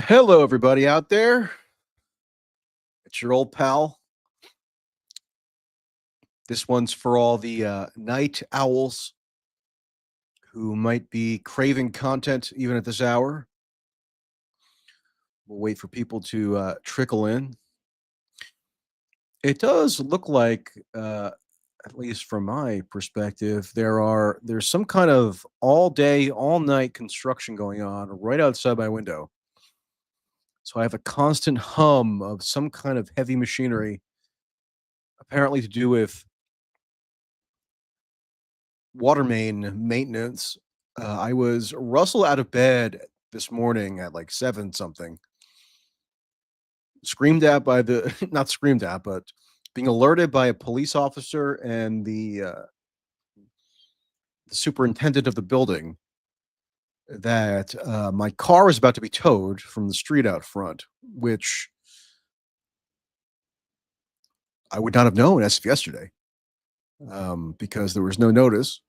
Hello, everybody out there. It's your old pal. This one's for all the night owls who might be craving content even at this hour. We'll wait for people to trickle in. It does look like, at least from my perspective, there's some kind of all day, all night construction going on right outside my window. So I have a constant hum of some kind of heavy machinery, apparently to do with water main maintenance. I was rustled out of bed this morning at like 7 something, screamed at by the not screamed at, but being alerted by a police officer and the superintendent of the building that my car was about to be towed from the street out front, which I would not have known as of yesterday, because there was no notice.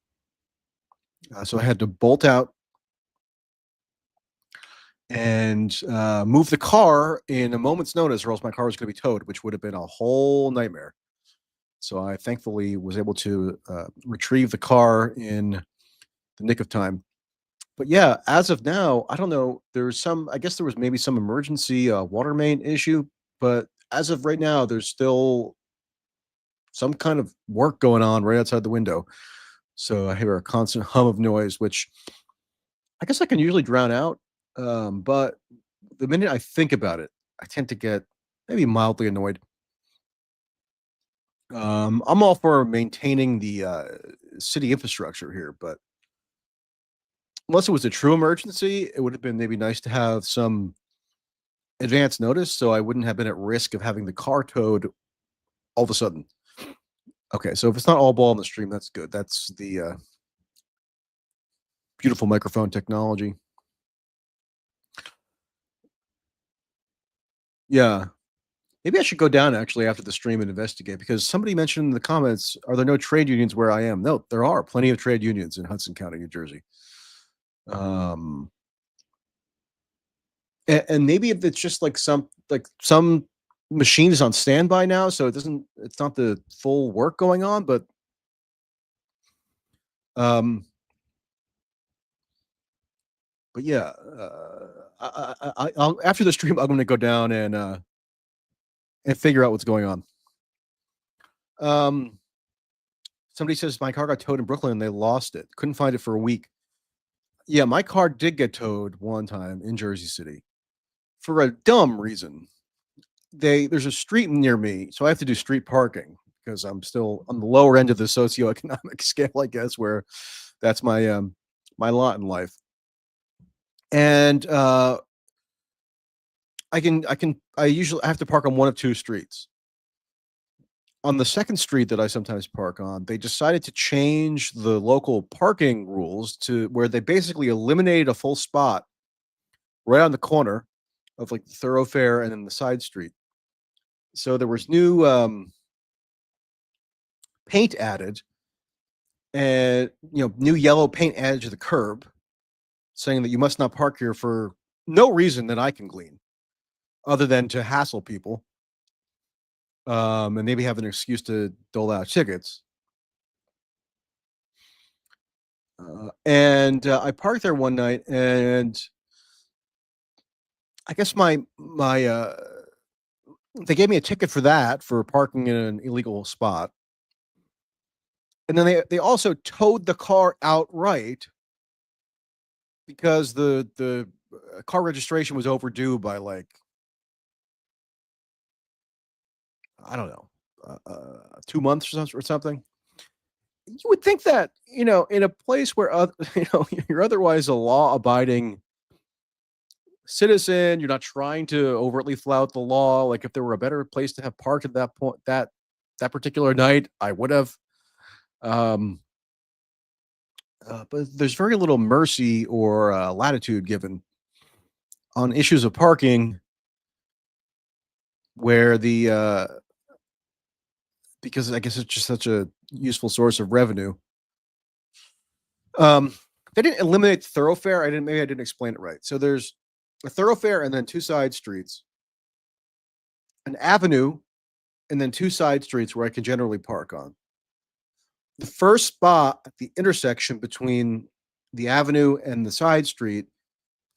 So I had to bolt out and move the car in a moment's notice, or else my car was going to be towed, which would have been a whole nightmare. So I thankfully was able to retrieve the car in the nick of time. But yeah, as of now, I don't know. I guess there was maybe some emergency water main issue, but as of right now, there's still some kind of work going on right outside the window. So I hear a constant hum of noise, which I guess I can usually drown out. But the minute I think about it, I tend to get maybe mildly annoyed. I'm all for maintaining the city infrastructure here, but unless it was a true emergency, it would have been maybe nice to have some advance notice so I wouldn't have been at risk of having the car towed all of a sudden. Okay, so if it's not all ball in the stream, that's good. That's the beautiful microphone technology. Yeah. Maybe I should go down actually after the stream and investigate, because somebody mentioned in the comments, are there no trade unions where I am? No, there are plenty of trade unions in Hudson County, New Jersey. Um, and maybe if it's just like some machine is on standby now, so it's not the full work going on, but um, but yeah, I'll after the stream, I'm going to go down and figure out what's going on. Somebody says my car got towed in Brooklyn and they lost it. Couldn't find it for a week. Yeah, my car did get towed one time in Jersey City for a dumb reason. There's a street near me, so I have to do street parking because I'm still on the lower end of the socioeconomic scale, I guess, where that's my lot in life. And I usually have to park on one of two streets. On the second street that I sometimes park on, they decided to change the local parking rules to where they basically eliminated a full spot right on the corner of like the thoroughfare and then the side street. So there was new paint added, and new yellow paint added to the curb, saying that you must not park here for no reason that I can glean, other than to hassle people, and maybe have an excuse to dole out tickets. And I parked there one night, and I guess my they gave me a ticket for that, for parking in an illegal spot. And then they also towed the car outright because the car registration was overdue by like, I don't know, 2 months or something. You would think that, in a place where you're otherwise a law-abiding citizen, you're not trying to overtly flout the law. Like if there were a better place to have parked at that point, that particular night, I would have. Um, but there's very little mercy or latitude given on issues of parking, where because I guess it's just such a useful source of revenue. They didn't eliminate the thoroughfare. Maybe I didn't explain it right. So there's a thoroughfare and then two side streets, an avenue, and then two side streets where I can generally park on. The first spot at the intersection between the avenue and the side street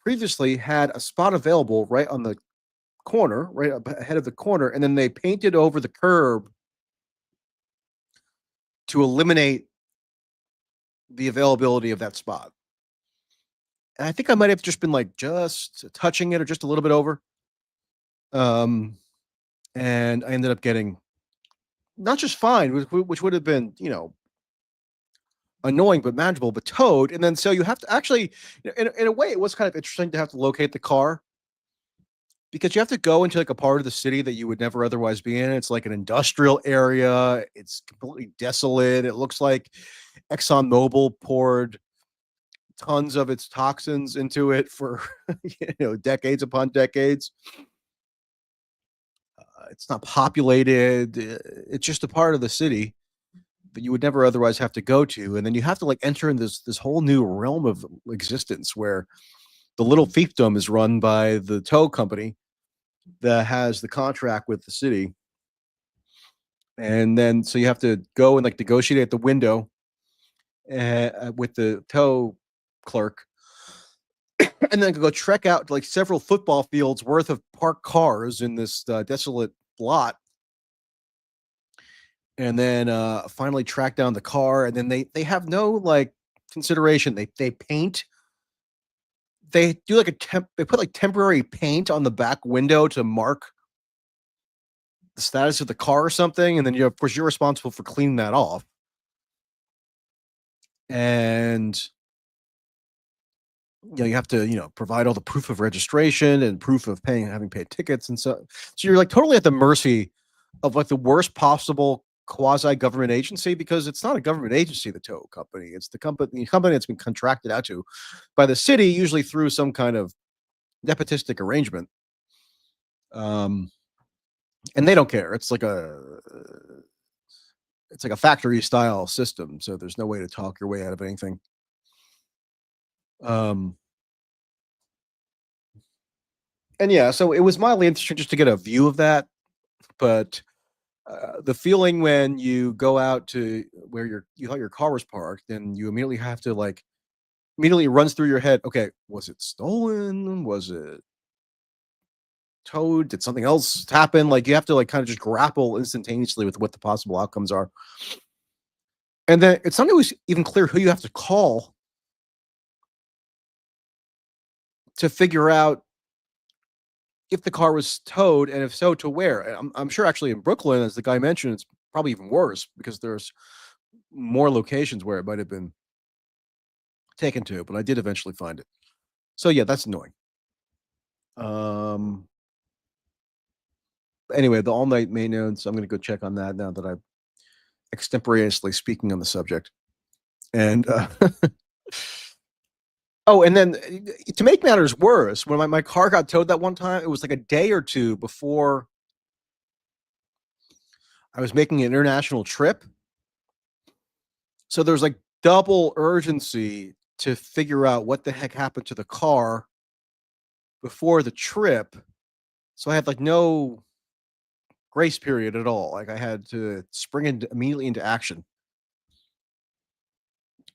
previously had a spot available right on the corner, right up ahead of the corner, and then they painted over the curb to eliminate the availability of that spot. And I think I might have just been like just touching it or just a little bit over. Um, and I ended up getting not just fined, which would have been, annoying but manageable, but towed. And then so you have to actually, in a way, it was kind of interesting to have to locate the car because you have to go into like a part of the city that you would never otherwise be in. It's like an industrial area. It's completely desolate. It looks like ExxonMobil poured tons of its toxins into it for decades upon decades. It's not populated. It's just a part of the city that you would never otherwise have to go to, and then you have to like enter in this whole new realm of existence where the little fiefdom is run by the tow company that has the contract with the city, and then so you have to go and like negotiate at the window with the tow clerk, and then go trek out to like several football fields worth of parked cars in this desolate lot, and then finally track down the car, and then they have no like consideration. They paint. They do like they put like temporary paint on the back window to mark the status of the car or something, and then of course you're responsible for cleaning that off. And you have to provide all the proof of registration and proof of having paid tickets, and so you're like totally at the mercy of like the worst possible quasi government agency, because it's not a government agency, the tow company. It's the company that's been contracted out to by the city, usually through some kind of nepotistic arrangement. Um, and they don't care. It's like a factory style system, so there's no way to talk your way out of anything. Um, and yeah, so it was mildly interesting just to get a view of that, but the feeling when you go out to where you thought your car was parked, and you immediately have to like immediately runs through your head. Okay, was it stolen? Was it towed? Did something else happen? Like you have to like kind of just grapple instantaneously with what the possible outcomes are. And then it's not always even clear who you have to call to figure out if the car was towed, and if so, to where. And I'm sure actually in Brooklyn, as the guy mentioned, it's probably even worse because there's more locations where it might have been taken to, but I did eventually find it. So yeah, that's annoying. Um, anyway, the all night maintenance, I'm going to go check on that now that I'm extemporaneously speaking on the subject. And oh, and then to make matters worse, when my car got towed that one time, it was like a day or two before I was making an international trip. So there's like double urgency to figure out what the heck happened to the car before the trip. So I had like no grace period at all. Like I had to spring immediately into action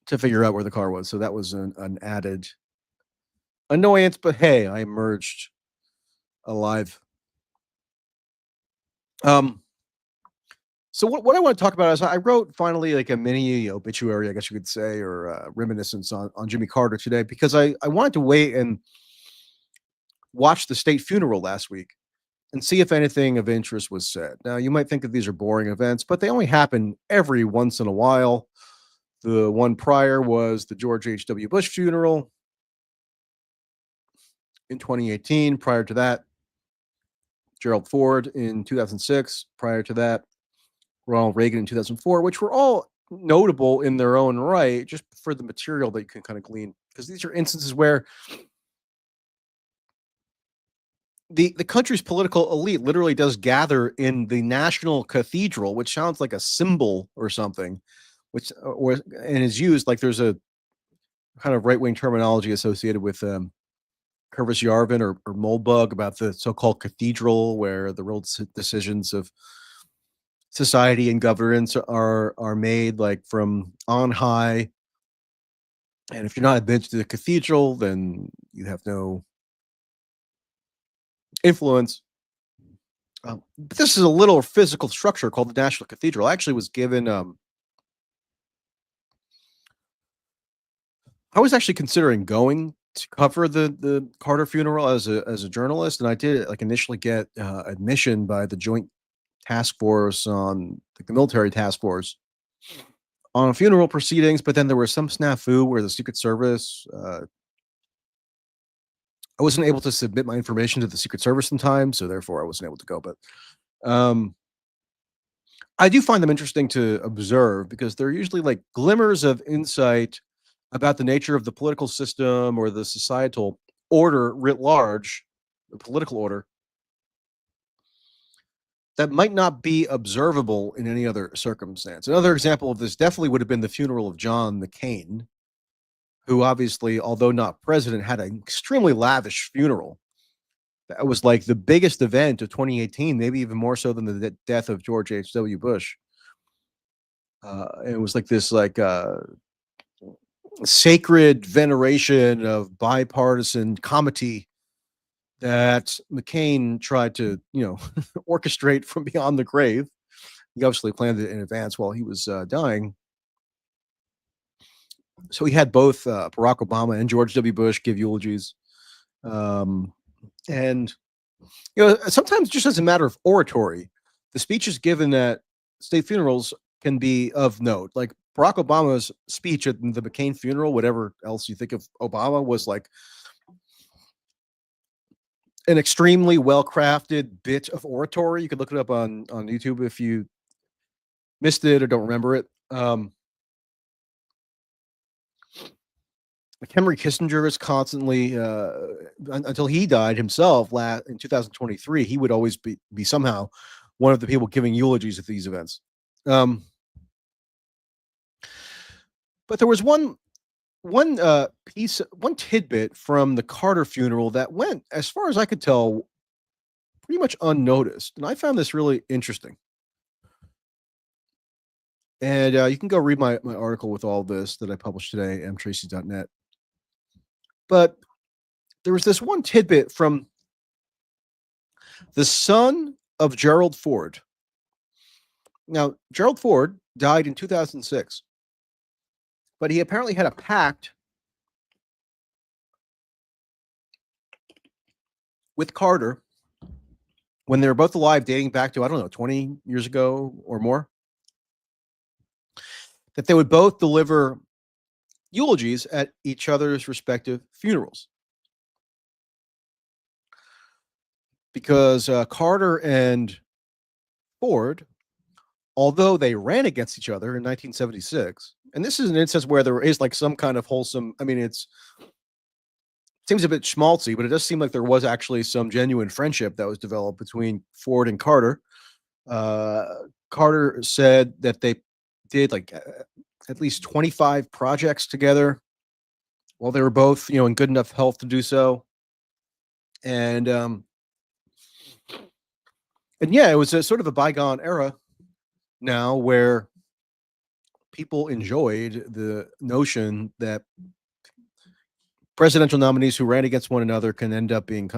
to figure out where the car was. So that was an added annoyance, but hey, I emerged alive. Um, so what I want to talk about is I wrote finally like a mini obituary, I guess you could say, or reminiscence on Jimmy Carter today, because I wanted to wait and watch the state funeral last week and see if anything of interest was said. Now, you might think that these are boring events, but they only happen every once in a while. The one prior was the George H.W. Bush funeral in 2018. Prior to that, Gerald Ford in 2006. Prior to that, Ronald Reagan in 2004, which were all notable in their own right, just for the material that you can kind of glean. Because these are instances where the country's political elite literally does gather in the national cathedral, which sounds like a symbol or something, and is used like there's a kind of right wing terminology associated with Curvis Yarvin or Moldbug about the so-called cathedral where the real decisions of society and governance are made like from on high. And if you're not admitted to the cathedral, then you have no influence. But this is a little physical structure called the National Cathedral. I actually was given. I was actually considering going to cover the Carter funeral as a journalist, and I did like initially get admission by the Joint Task Force on the military task force on funeral proceedings, but then there was some snafu where the Secret Service. I wasn't able to submit my information to the Secret Service in time, so therefore I wasn't able to go. But um, I do find them interesting to observe because they're usually like glimmers of insight about the nature of the political system or the societal order writ large, the political order, that might not be observable in any other circumstance. Another example of this definitely would have been the funeral of John McCain, who obviously, although not president, had an extremely lavish funeral. That was like the biggest event of 2018, maybe even more so than the death of George H.W. Bush. It was like this sacred veneration of bipartisan comity that McCain tried to, orchestrate from beyond the grave. He obviously planned it in advance while he was dying. So he had both Barack Obama and George W. Bush give eulogies. And, sometimes just as a matter of oratory, the speeches given at state funerals can be of note. Like Barack Obama's speech at the McCain funeral, whatever else you think of Obama, was like an extremely well-crafted bit of oratory. You could look it up on YouTube if you missed it or don't remember it. Like Henry Kissinger is constantly, until he died himself in 2023, he would always be somehow one of the people giving eulogies at these events. But there was one piece, one tidbit from the Carter funeral that went, as far as I could tell, pretty much unnoticed, and I found this really interesting. And you can go read my article with all this that I published today, mtracy.net. But there was this one tidbit from the son of Gerald Ford. Now, Gerald Ford died in 2006, but he apparently had a pact with Carter when they were both alive, dating back to, 20 years ago or more, that they would both deliver eulogies at each other's respective funerals. Because Carter and Ford, although they ran against each other in 1976, and this is an instance where there is like some kind of wholesome, it seems a bit schmaltzy, but it does seem like there was actually some genuine friendship that was developed between Ford and Carter. Carter said that they did like at least 25 projects together while they were both, in good enough health to do so. And yeah, it was a sort of a bygone era now where people enjoyed the notion that presidential nominees who ran against one another can end up being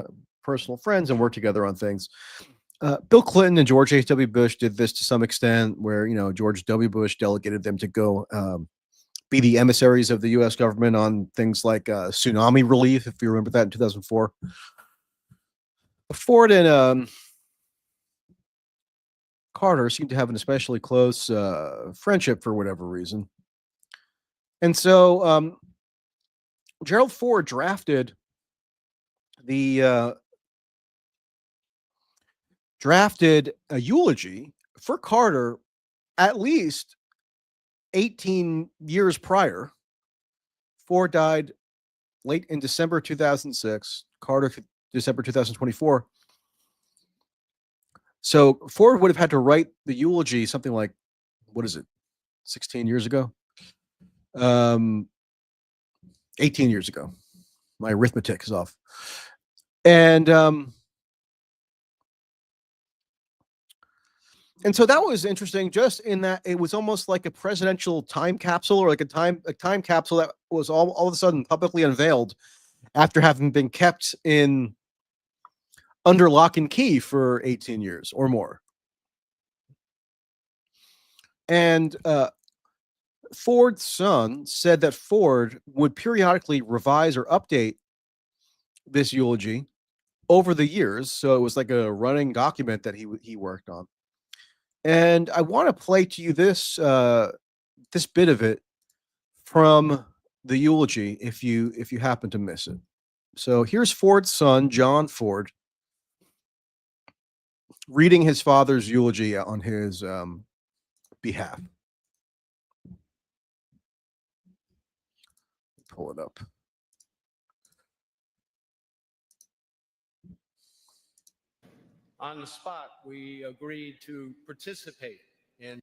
personal friends and work together on things. Bill Clinton and George H.W. Bush did this to some extent, where George W. Bush delegated them to go be the emissaries of the U.S. government on things like tsunami relief, if you remember that in 2004. Ford and Carter seemed to have an especially close friendship for whatever reason, and so Gerald Ford drafted a eulogy for Carter at least 18 years prior. Ford died late in December 2006, Carter December 2024. So Ford would have had to write the eulogy something like, 16 years ago? 18 years ago. My arithmetic is off. And so that was interesting, just in that it was almost like a presidential time capsule, or like a time capsule that was all of a sudden publicly unveiled after having been kept in under lock and key for 18 years or more. And Ford's son said that Ford would periodically revise or update this eulogy over the years, so it was like a running document that he worked on. And I want to play to you this this bit of it from the eulogy, if you happen to miss it. So here's Ford's son, John Ford, reading his father's eulogy on his behalf. Pull it up. On the spot, we agreed to participate in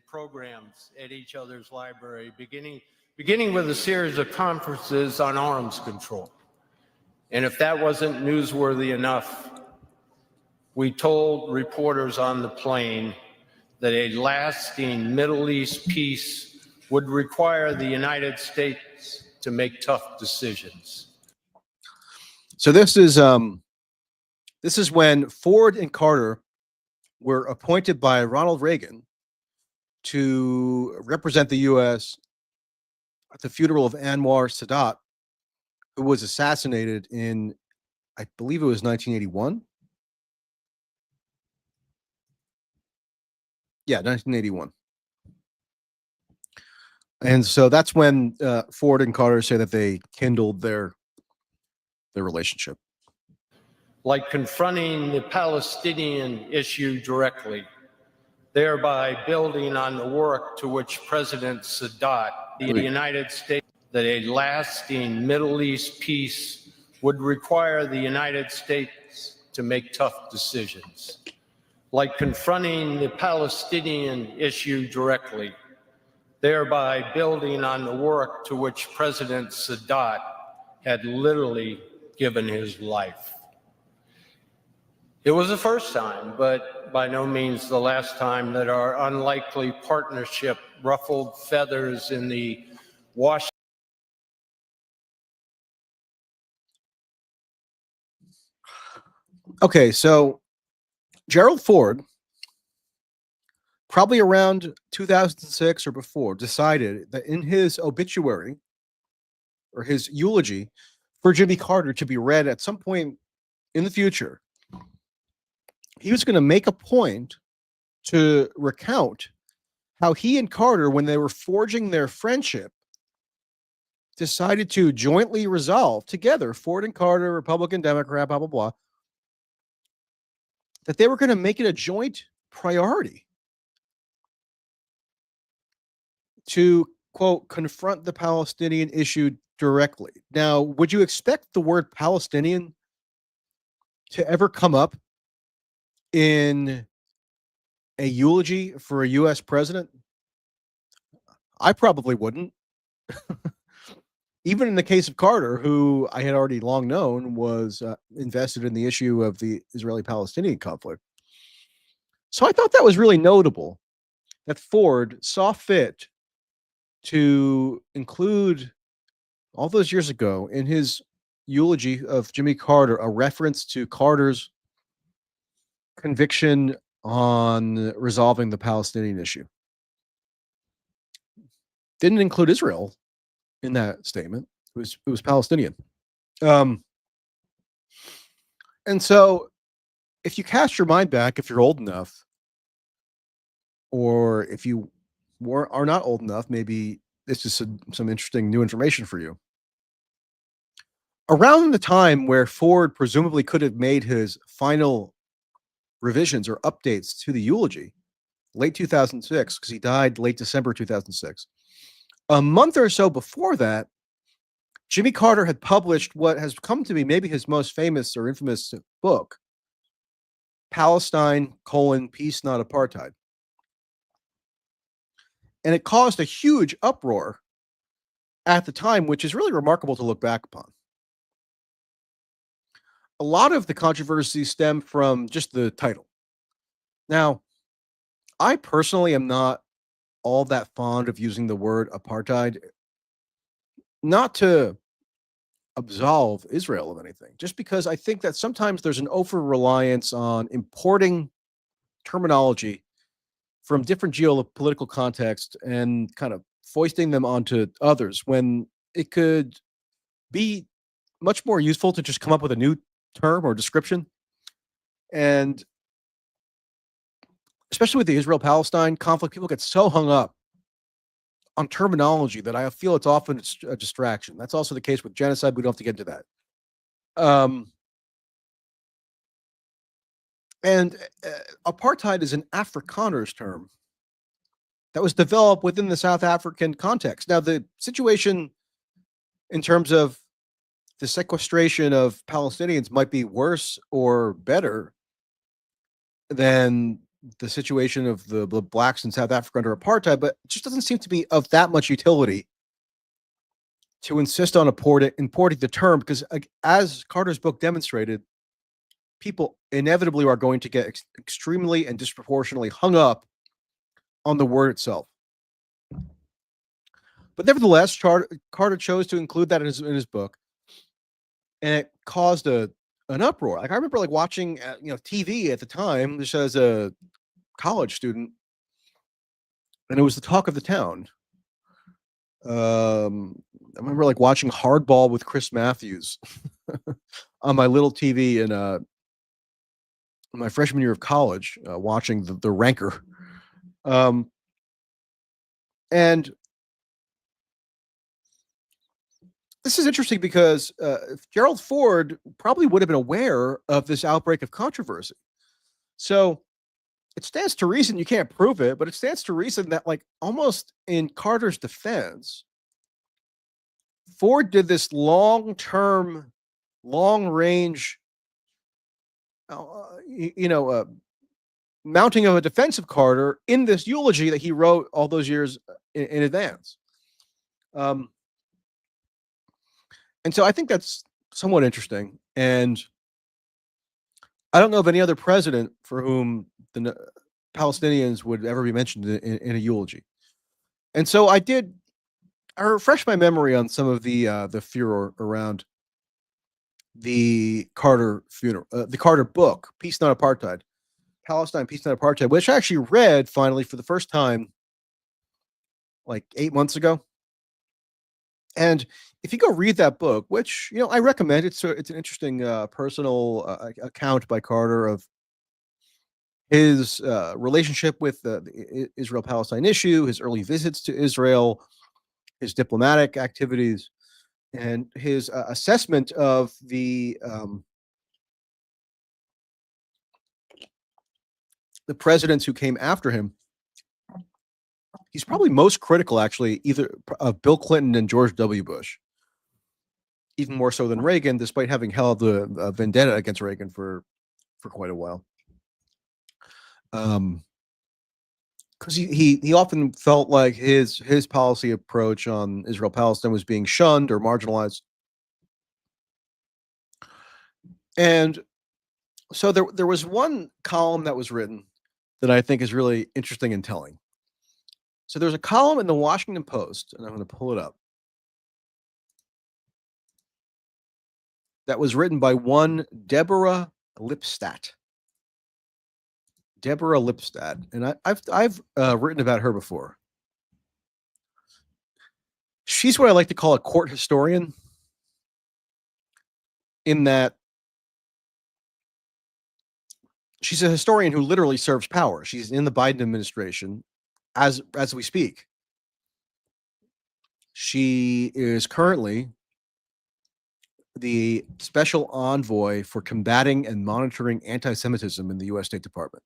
programs at each other's library, beginning with a series of conferences on arms control. And if that wasn't newsworthy enough, we told reporters on the plane that a lasting Middle East peace would require the United States to make tough decisions. So this is when Ford and Carter were appointed by Ronald Reagan to represent the U.S. at the funeral of Anwar Sadat, who was assassinated in, I believe it was 1981. Yeah, 1981. And so that's when Ford and Carter say that they kindled their relationship. Like confronting the Palestinian issue directly, thereby building on the work to which President Sadat, the United States, that a lasting Middle East peace would require the United States to make tough decisions. Like confronting the Palestinian issue directly, thereby building on the work to which President Sadat had literally given his life. It was the first time, but by no means the last time, that our unlikely partnership ruffled feathers in the Washington. Okay, so Gerald Ford, probably around 2006 or before, decided that in his obituary or his eulogy for Jimmy Carter to be read at some point in the future, he was going to make a point to recount how he and Carter, when they were forging their friendship, decided to jointly resolve together, Ford and Carter, Republican, Democrat, blah, blah, blah, that they were going to make it a joint priority to, quote, confront the Palestinian issue directly. Now, would you expect the word Palestinian to ever come up in a eulogy for a U.S. president? I probably wouldn't. Even in the case of Carter, who I had already long known was invested in the issue of the Israeli-Palestinian conflict. So I thought that was really notable that Ford saw fit to include, all those years ago, in his eulogy of Jimmy Carter, a reference to Carter's conviction on resolving the Palestinian issue. Didn't include Israel in that statement. It was Palestinian. And so if you cast your mind back, if you're old enough, or if you are not old enough, maybe this is some interesting new information for you. Around the time where Ford presumably could have made his final revisions or updates to the eulogy, late 2006, because he died late December 2006. A month or so before that, Jimmy Carter had published what has come to be maybe his most famous or infamous book, Palestine, Peace, Not Apartheid. And it caused a huge uproar at the time, which is really remarkable to look back upon. a lot of the controversy stemmed from just the title. Now, I personally am not all that fond of using the word apartheid, not to absolve Israel of anything, just because I think that sometimes there's an over reliance on importing terminology from different geopolitical contexts and kind of foisting them onto others when it could be much more useful to just come up with a new term or description. And especially with the Israel Palestine conflict, people get so hung up on terminology that I feel it's often a distraction. That's also the case with genocide. We don't have to get into that. And apartheid is an Afrikaners term that was developed within the South African context. Now, the situation in terms of the sequestration of Palestinians might be worse or better than the situation of the blacks in South Africa under apartheid, but it just doesn't seem to be of that much utility to insist on importing the term because, as Carter's book demonstrated, people inevitably are going to get extremely and disproportionately hung up on the word itself. But nevertheless, Carter chose to include that in his book, and it caused an uproar. Like I remember, watching TV at the time, just as a college student, and it was the talk of the town. I remember watching Hardball with Chris Matthews on my little TV in my freshman year of college, watching the Ranker. And this is interesting because Gerald Ford probably would have been aware of this outbreak of controversy. So it stands to reason, you can't prove it, but it stands to reason that almost in Carter's defense, Ford did this long-term, long-range, mounting of a defense of Carter in this eulogy that he wrote all those years in advance. And so I think that's somewhat interesting. And I don't know of any other president for whom the Palestinians would ever be mentioned in a eulogy. And so I refreshed my memory on some of the furor around the Carter funeral, the Carter book, Peace Not Apartheid, Palestine, Peace Not Apartheid, which I actually read finally for the first time 8 months ago. And if you go read that book, which I recommend, it's an interesting personal account by Carter of his relationship with the Israel-Palestine issue, his early visits to Israel, his diplomatic activities, and his assessment of the presidents who came after him. He's probably most critical, actually, either of Bill Clinton and George W. Bush, even more so than Reagan, despite having held a vendetta against Reagan for quite a while. Because he often felt like his policy approach on Israel-Palestine was being shunned or marginalized. And so there was one column that was written that I think is really interesting and telling. So there's a column in the Washington Post, and I'm going to pull it up, that was written by one Deborah Lipstadt. Deborah Lipstadt, and I've written about her before. She's what I like to call a court historian, in that she's a historian who literally serves power. She's in the Biden administration as we speak. She is currently the special envoy for combating and monitoring anti-Semitism in the U.S. State Department.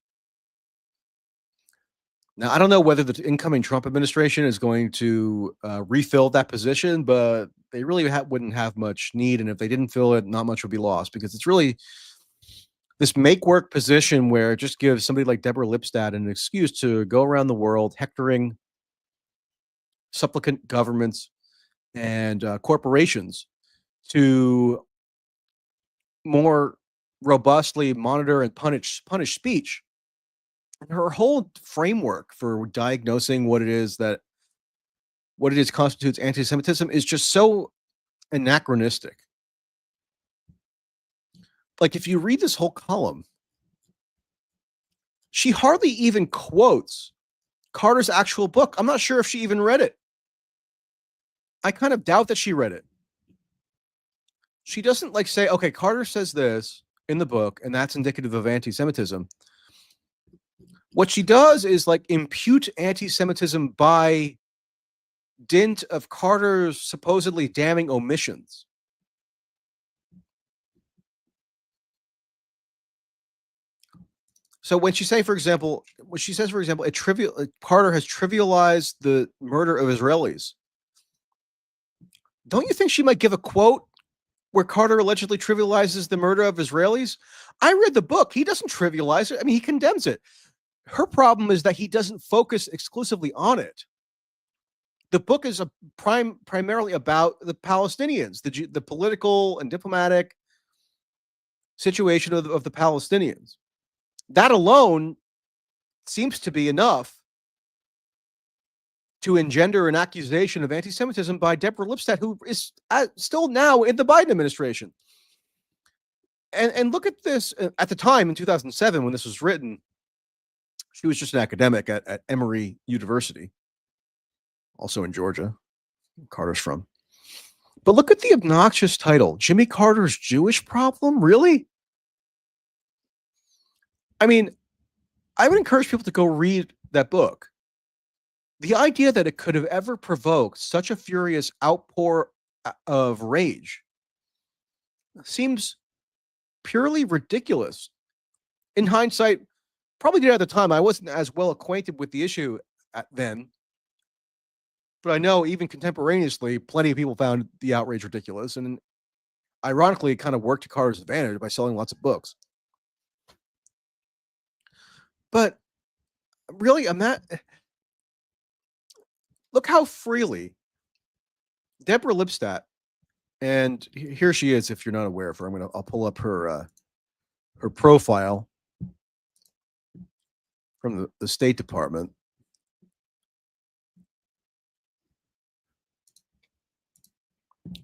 Now, I don't know whether the incoming Trump administration is going to refill that position, but they really wouldn't have much need. And if they didn't fill it, not much would be lost, because it's really this make-work position where it just gives somebody like Deborah Lipstadt an excuse to go around the world hectoring supplicant governments and corporations to more robustly monitor and punish speech. And her whole framework for diagnosing what it is constitutes anti-Semitism is just so anachronistic. Like, if you read this whole column, she hardly even quotes Carter's actual book. I'm not sure if she even read it. I kind of doubt that she read it. She doesn't like say, okay, Carter says this in the book, and that's indicative of anti-Semitism. What she does is like impute anti-Semitism by dint of Carter's supposedly damning omissions. So when she says, for example, Carter has trivialized the murder of Israelis, don't you think she might give a quote where Carter allegedly trivializes the murder of Israelis? I read the book. He doesn't trivialize it. I mean, he condemns it. Her problem is that he doesn't focus exclusively on it. The book is primarily about the Palestinians, the political and diplomatic situation of the Palestinians. That alone seems to be enough to engender an accusation of anti-Semitism by Deborah Lipstadt, who is still now in the Biden administration. And look at this. At the time, in 2007, when this was written, she was just an academic at Emory University, also in Georgia, Carter's from. But look at the obnoxious title, Jimmy Carter's Jewish Problem? Really? I mean, I would encourage people to go read that book. The idea that it could have ever provoked such a furious outpour of rage seems purely ridiculous. In hindsight, probably did at the time. I wasn't as well acquainted with the issue then. But I know even contemporaneously, plenty of people found the outrage ridiculous. And ironically, it kind of worked to Carter's advantage by selling lots of books. But really, look how freely Deborah Lipstadt, and here she is. If you're not aware of her, I'll pull up her profile from the State Department.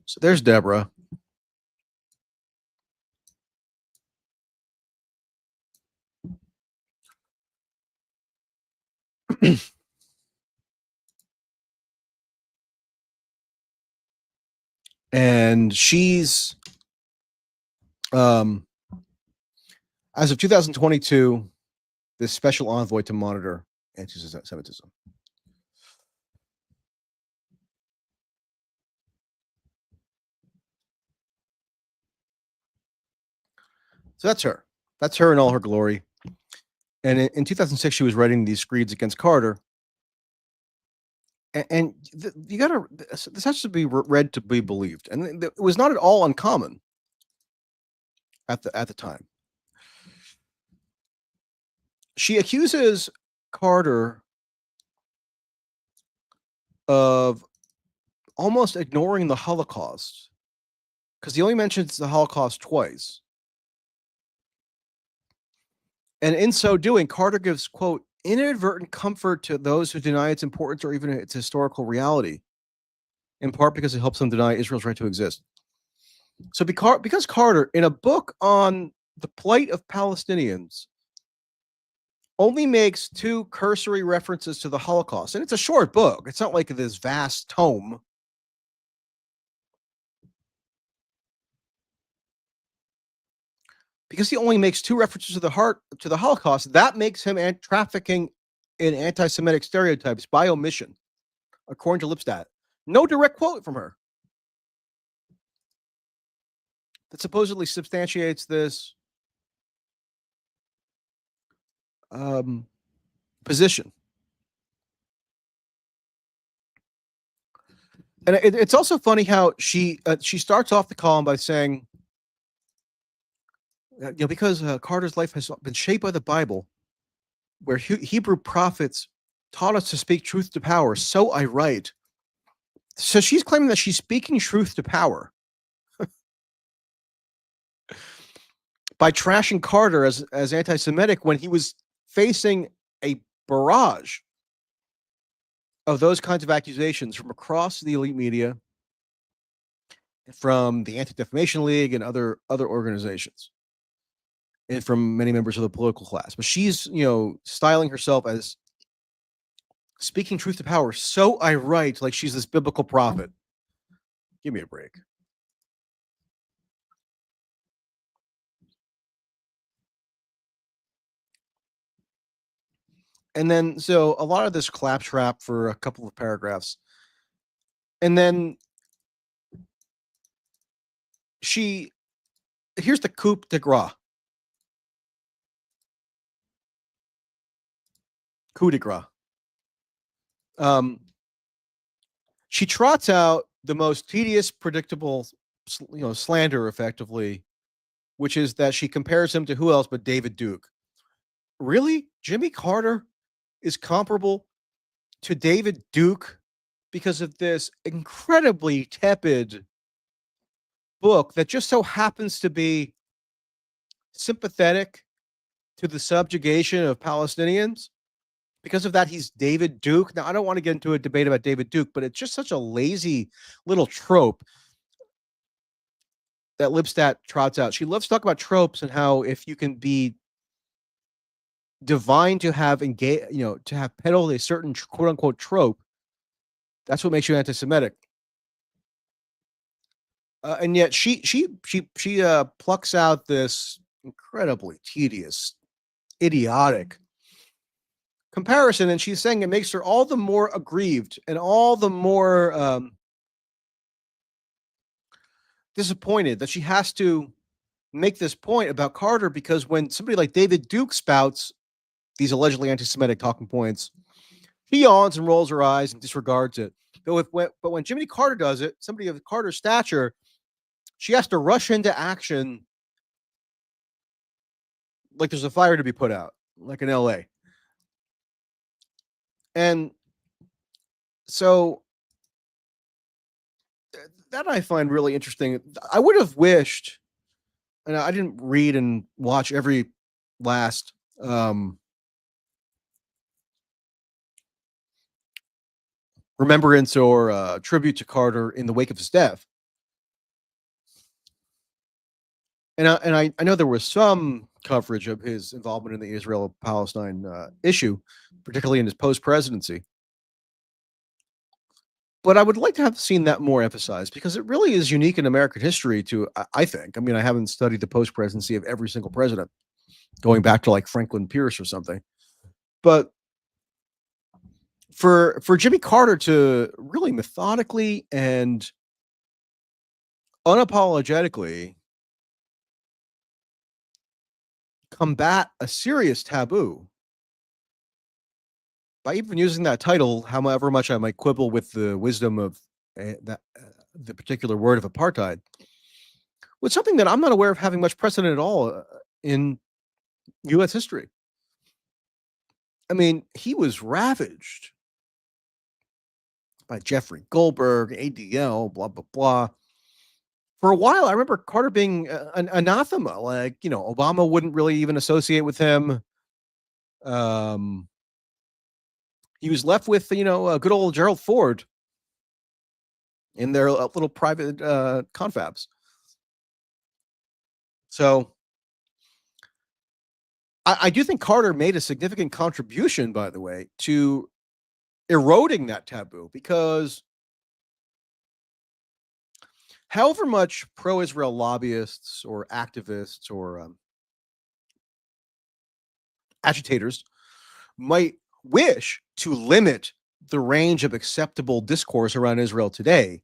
So there's Deborah. And she's, as of 2022, this special envoy to monitor anti-Semitism. So that's her. That's her in all her glory. And in 2006, she was writing these screeds against Carter. And this has to be read to be believed. And it was not at all uncommon at the time. She accuses Carter of almost ignoring the Holocaust because he only mentions the Holocaust twice. And in so doing, Carter gives, quote, inadvertent comfort to those who deny its importance or even its historical reality, in part because it helps them deny Israel's right to exist. So because Carter, in a book on the plight of Palestinians, only makes two cursory references to the Holocaust, and it's a short book. It's not like this vast tome. Because he only makes two references to the Holocaust, that makes him trafficking in anti-Semitic stereotypes by omission, according to Lipstadt. No direct quote from her that supposedly substantiates this position. And it's also funny how she starts off the column by saying, because Carter's life has been shaped by the Bible, where Hebrew prophets taught us to speak truth to power. So I write. So she's claiming that she's speaking truth to power. by trashing Carter as anti-Semitic when he was facing a barrage of those kinds of accusations from across the elite media, from the Anti-Defamation League and other organizations, and from many members of the political class. But she's, styling herself as speaking truth to power. So I write like she's this biblical prophet. Give me a break. And then, so a lot of this claptrap for a couple of paragraphs. And then here's the coup de grace. Coup de grace. She trots out the most tedious, predictable, slander, effectively, which is that she compares him to who else but David Duke. Really? Jimmy Carter is comparable to David Duke because of this incredibly tepid book that just so happens to be sympathetic to the subjugation of Palestinians. Because of that, he's David Duke. Now, I don't want to get into a debate about David Duke, but it's just such a lazy little trope that Lipstadt trots out. She loves to talk about tropes and how if you can be divine to have to have peddled a certain quote unquote trope, that's what makes you anti-Semitic. And yet she plucks out this incredibly tedious, idiotic comparison, and she's saying it makes her all the more aggrieved and all the more disappointed that she has to make this point about Carter, because when somebody like David Duke spouts these allegedly anti-Semitic talking points, he yawns and rolls her eyes and disregards it. But when Jimmy Carter does it, somebody of Carter's stature, she has to rush into action like there's a fire to be put out, like in LA. And so that I find really interesting. I would have wished, and I didn't read and watch every last remembrance or tribute to Carter in the wake of his death. And I know there was some coverage of his involvement in the Israel-Palestine issue, particularly in his post-presidency. But I would like to have seen that more emphasized, because it really is unique in American history I think. I mean, I haven't studied the post-presidency of every single president, going back to like Franklin Pierce or something. But for Jimmy Carter to really methodically and unapologetically combat a serious taboo by even using that title, however much I might quibble with the wisdom of the particular word of apartheid, was something that I'm not aware of having much precedent at all in U.S. history. I mean, he was ravaged by Jeffrey Goldberg, ADL, blah, blah, blah. For a while, I remember Carter being an anathema. Like, Obama wouldn't really even associate with him. He was left with, good old Gerald Ford in their little private confabs. So I do think Carter made a significant contribution, by the way, to eroding that taboo, because however much pro-Israel lobbyists or activists or agitators might wish to limit the range of acceptable discourse around Israel today,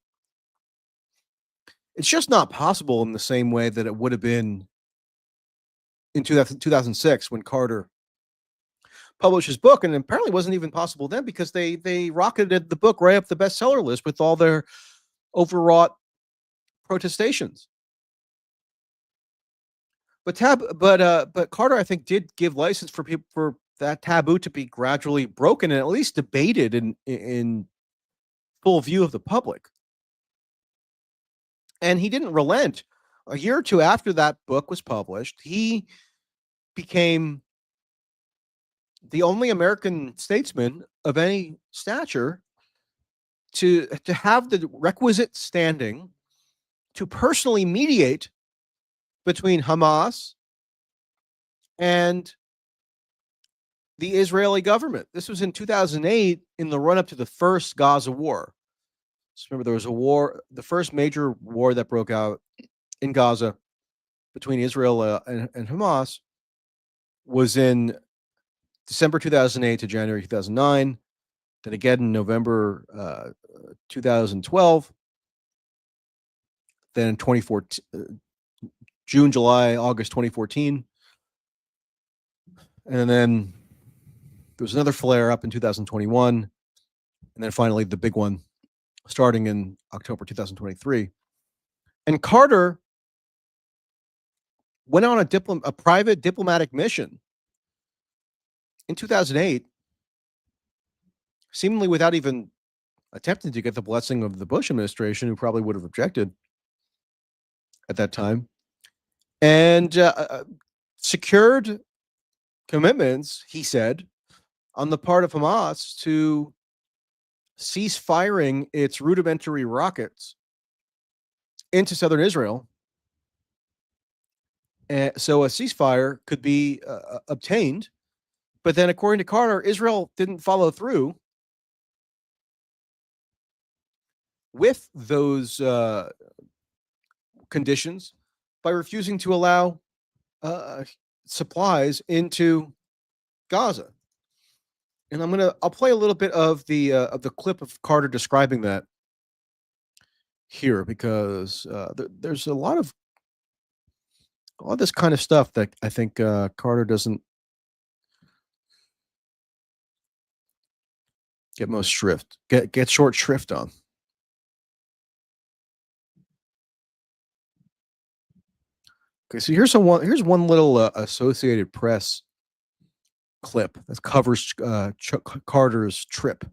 it's just not possible in the same way that it would have been in 2006 when Carter published his book. And apparently wasn't even possible then, because they rocketed the book right up the bestseller list with all their overwrought protestations. But Carter, I think, did give license for people for that taboo to be gradually broken and at least debated in full view of the public. And he didn't relent a year or two after that book was published, he became the only American statesman of any stature to have the requisite standing to personally mediate between Hamas and the Israeli government. This was in 2008, in the run-up to the first Gaza war. So remember, there was a war, the first major war that broke out in Gaza between Israel and Hamas was in December 2008 to January 2009. Then again in November 2012. Then in 2014, June, July, August 2014. And then there was another flare up in 2021. And then finally the big one starting in October 2023. And Carter went on a private diplomatic mission in 2008, seemingly without even attempting to get the blessing of the Bush administration, who probably would have objected at that time, and secured commitments, he said, on the part of Hamas to cease firing its rudimentary rockets into southern Israel. And so a ceasefire could be obtained. But then, according to Carter, Israel didn't follow through with those conditions by refusing to allow supplies into Gaza. And I'll play a little bit of the clip of Carter describing that here, because there's a lot of this kind of stuff that I think Carter doesn't get short shrift on. Okay, so here's one little Associated Press clip that covers Carter's trip.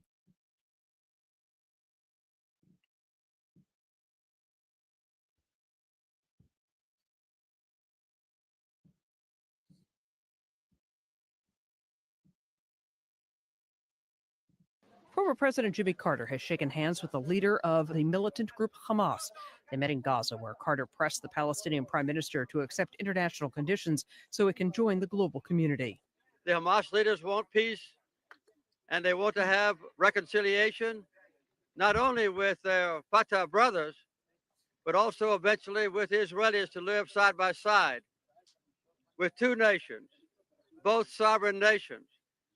Former President Jimmy Carter has shaken hands with the leader of the militant group Hamas. They met in Gaza, where Carter pressed the Palestinian prime minister to accept international conditions so it can join the global community. The Hamas leaders want peace, and they want to have reconciliation, not only with their Fatah brothers, but also eventually with Israelis, to live side by side with two nations, both sovereign nations,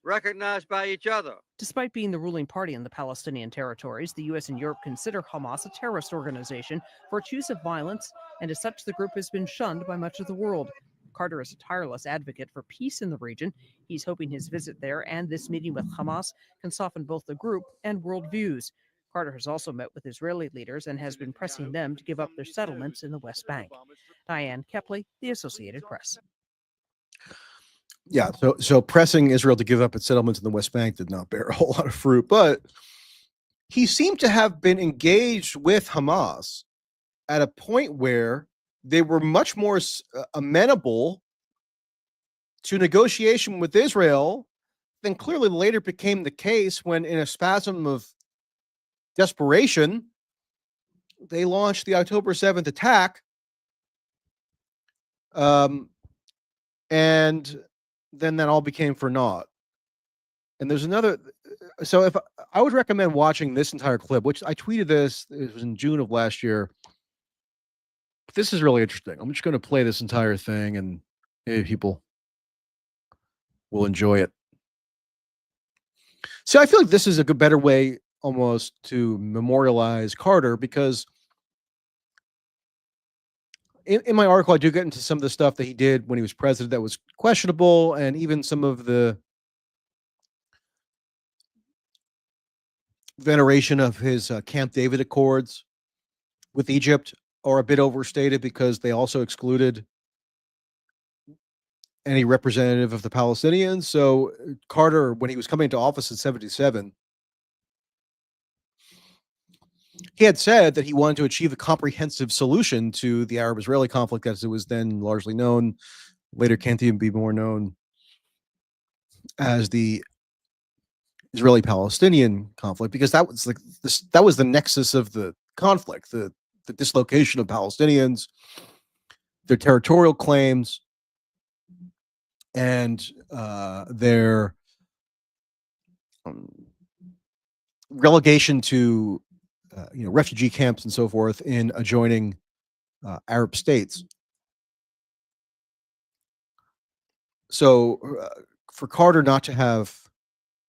recognized by each other. Despite being the ruling party in the Palestinian territories, the U.S. and Europe consider Hamas a terrorist organization for its use of violence, and as such, the group has been shunned by much of the world. Carter is a tireless advocate for peace in the region. He's hoping his visit there and this meeting with Hamas can soften both the group and world views. Carter has also met with Israeli leaders and has been pressing them to give up their settlements in the West Bank. Diane Kepley, The Associated Press. Yeah, so pressing Israel to give up its settlements in the West Bank did not bear a whole lot of fruit, but he seemed to have been engaged with Hamas at a point where they were much more amenable to negotiation with Israel than clearly later became the case when, in a spasm of desperation, they launched the October 7th attack. And then that all became for naught. And there's another. So if I would recommend watching this entire clip, which I tweeted this, it was in June of last year. This is really interesting. I'm just going to play this entire thing, and maybe people will enjoy it. See, I feel like this is a good, better way almost to memorialize Carter, because in my article, I do get into some of the stuff that he did when he was president that was questionable, and even some of the veneration of his Camp David Accords with Egypt are a bit overstated, because they also excluded any representative of the Palestinians. So Carter, when he was coming into office in 1977, he had said that he wanted to achieve a comprehensive solution to the Arab-Israeli conflict as it was then largely known, later can't even be more known as the Israeli-Palestinian conflict, because that was like this, that was the nexus of the conflict, the dislocation of Palestinians, their territorial claims, and their relegation to refugee camps and so forth in adjoining Arab states. So for Carter not to have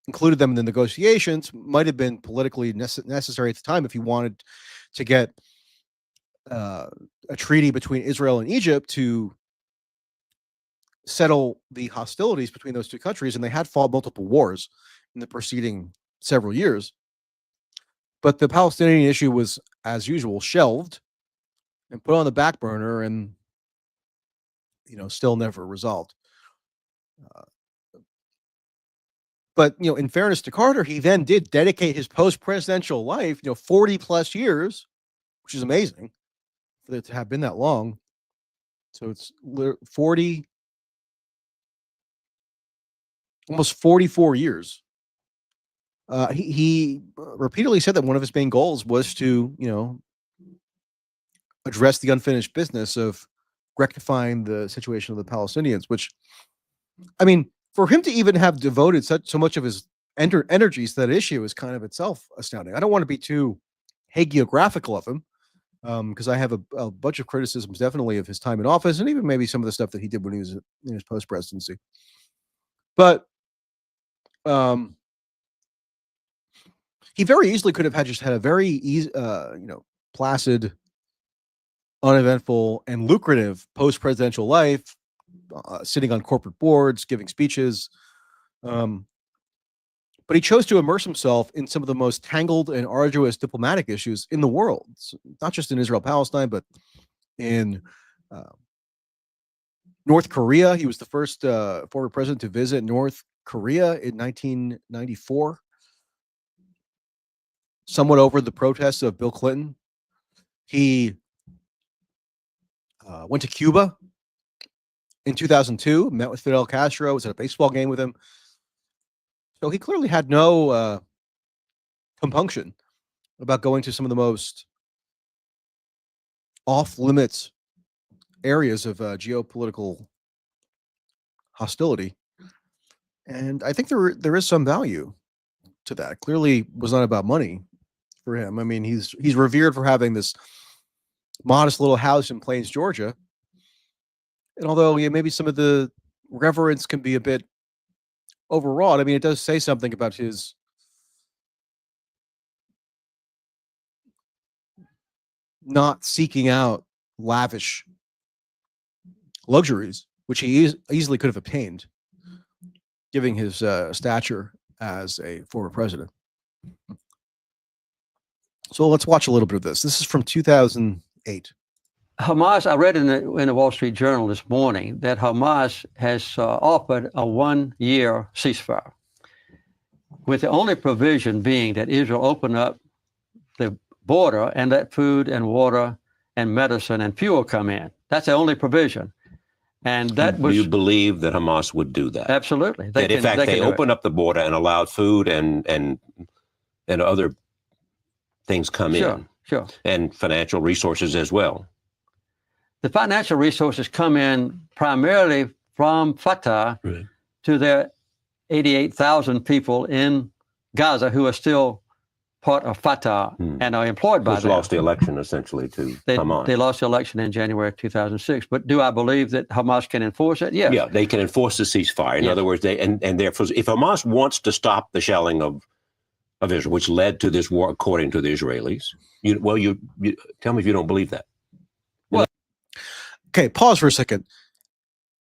included them in the negotiations might have been politically necessary at the time if he wanted to get a treaty between Israel and Egypt to settle the hostilities between those two countries, and they had fought multiple wars in the preceding several years. But the Palestinian issue was, as usual, shelved and put on the back burner, and still never resolved. But in fairness to Carter, he then did dedicate his post-presidential life, 40 plus years, which is amazing for it to have been that long. So it's 40, almost 44 years. He repeatedly said that one of his main goals was to, address the unfinished business of rectifying the situation of the Palestinians, which, I mean, for him to even have devoted so much of his energies to that issue is kind of itself astounding. I don't want to be too hagiographical of him, because I have a bunch of criticisms definitely of his time in office, and even maybe some of the stuff that he did when he was in his post-presidency. But he very easily could have just had a very easy, placid, uneventful, and lucrative post-presidential life, sitting on corporate boards, giving speeches. But he chose to immerse himself in some of the most tangled and arduous diplomatic issues in the world, not just in Israel-Palestine, but in North Korea. He was the first former president to visit North Korea in 1994, somewhat over the protests of Bill Clinton. He went to Cuba in 2002, met with Fidel Castro, was at a baseball game with him. So he clearly had no compunction about going to some of the most off-limits areas of geopolitical hostility. And I think there is some value to that. It clearly was not about money for him. I mean, he's revered for having this modest little house in Plains, Georgia. And although maybe some of the reverence can be a bit overwrought, I mean, it does say something about his not seeking out lavish luxuries, which he easily could have obtained, given his stature as a former president. So let's watch a little bit of this. This is from 2008. Hamas, I read in the Wall Street Journal this morning that Hamas has offered a 1-year ceasefire, with the only provision being that Israel open up the border and let food and water and medicine and fuel come in. That's the only provision. And that was... Do you believe that Hamas would do that? Absolutely. That in fact they opened up the border and allowed food and other things come in? Sure. And financial resources as well. The financial resources come in primarily from Fatah to their 88,000 people in Gaza who are still part of Fatah and are employed by them. Who's lost the election essentially to Hamas. They lost the election in January of 2006. But do I believe that Hamas can enforce it? Yes. Yeah, they can enforce the ceasefire. In other words, and therefore, if Hamas wants to stop the shelling of Israel, which led to this war, according to the Israelis, you tell me if you don't believe that. Okay, pause for a second.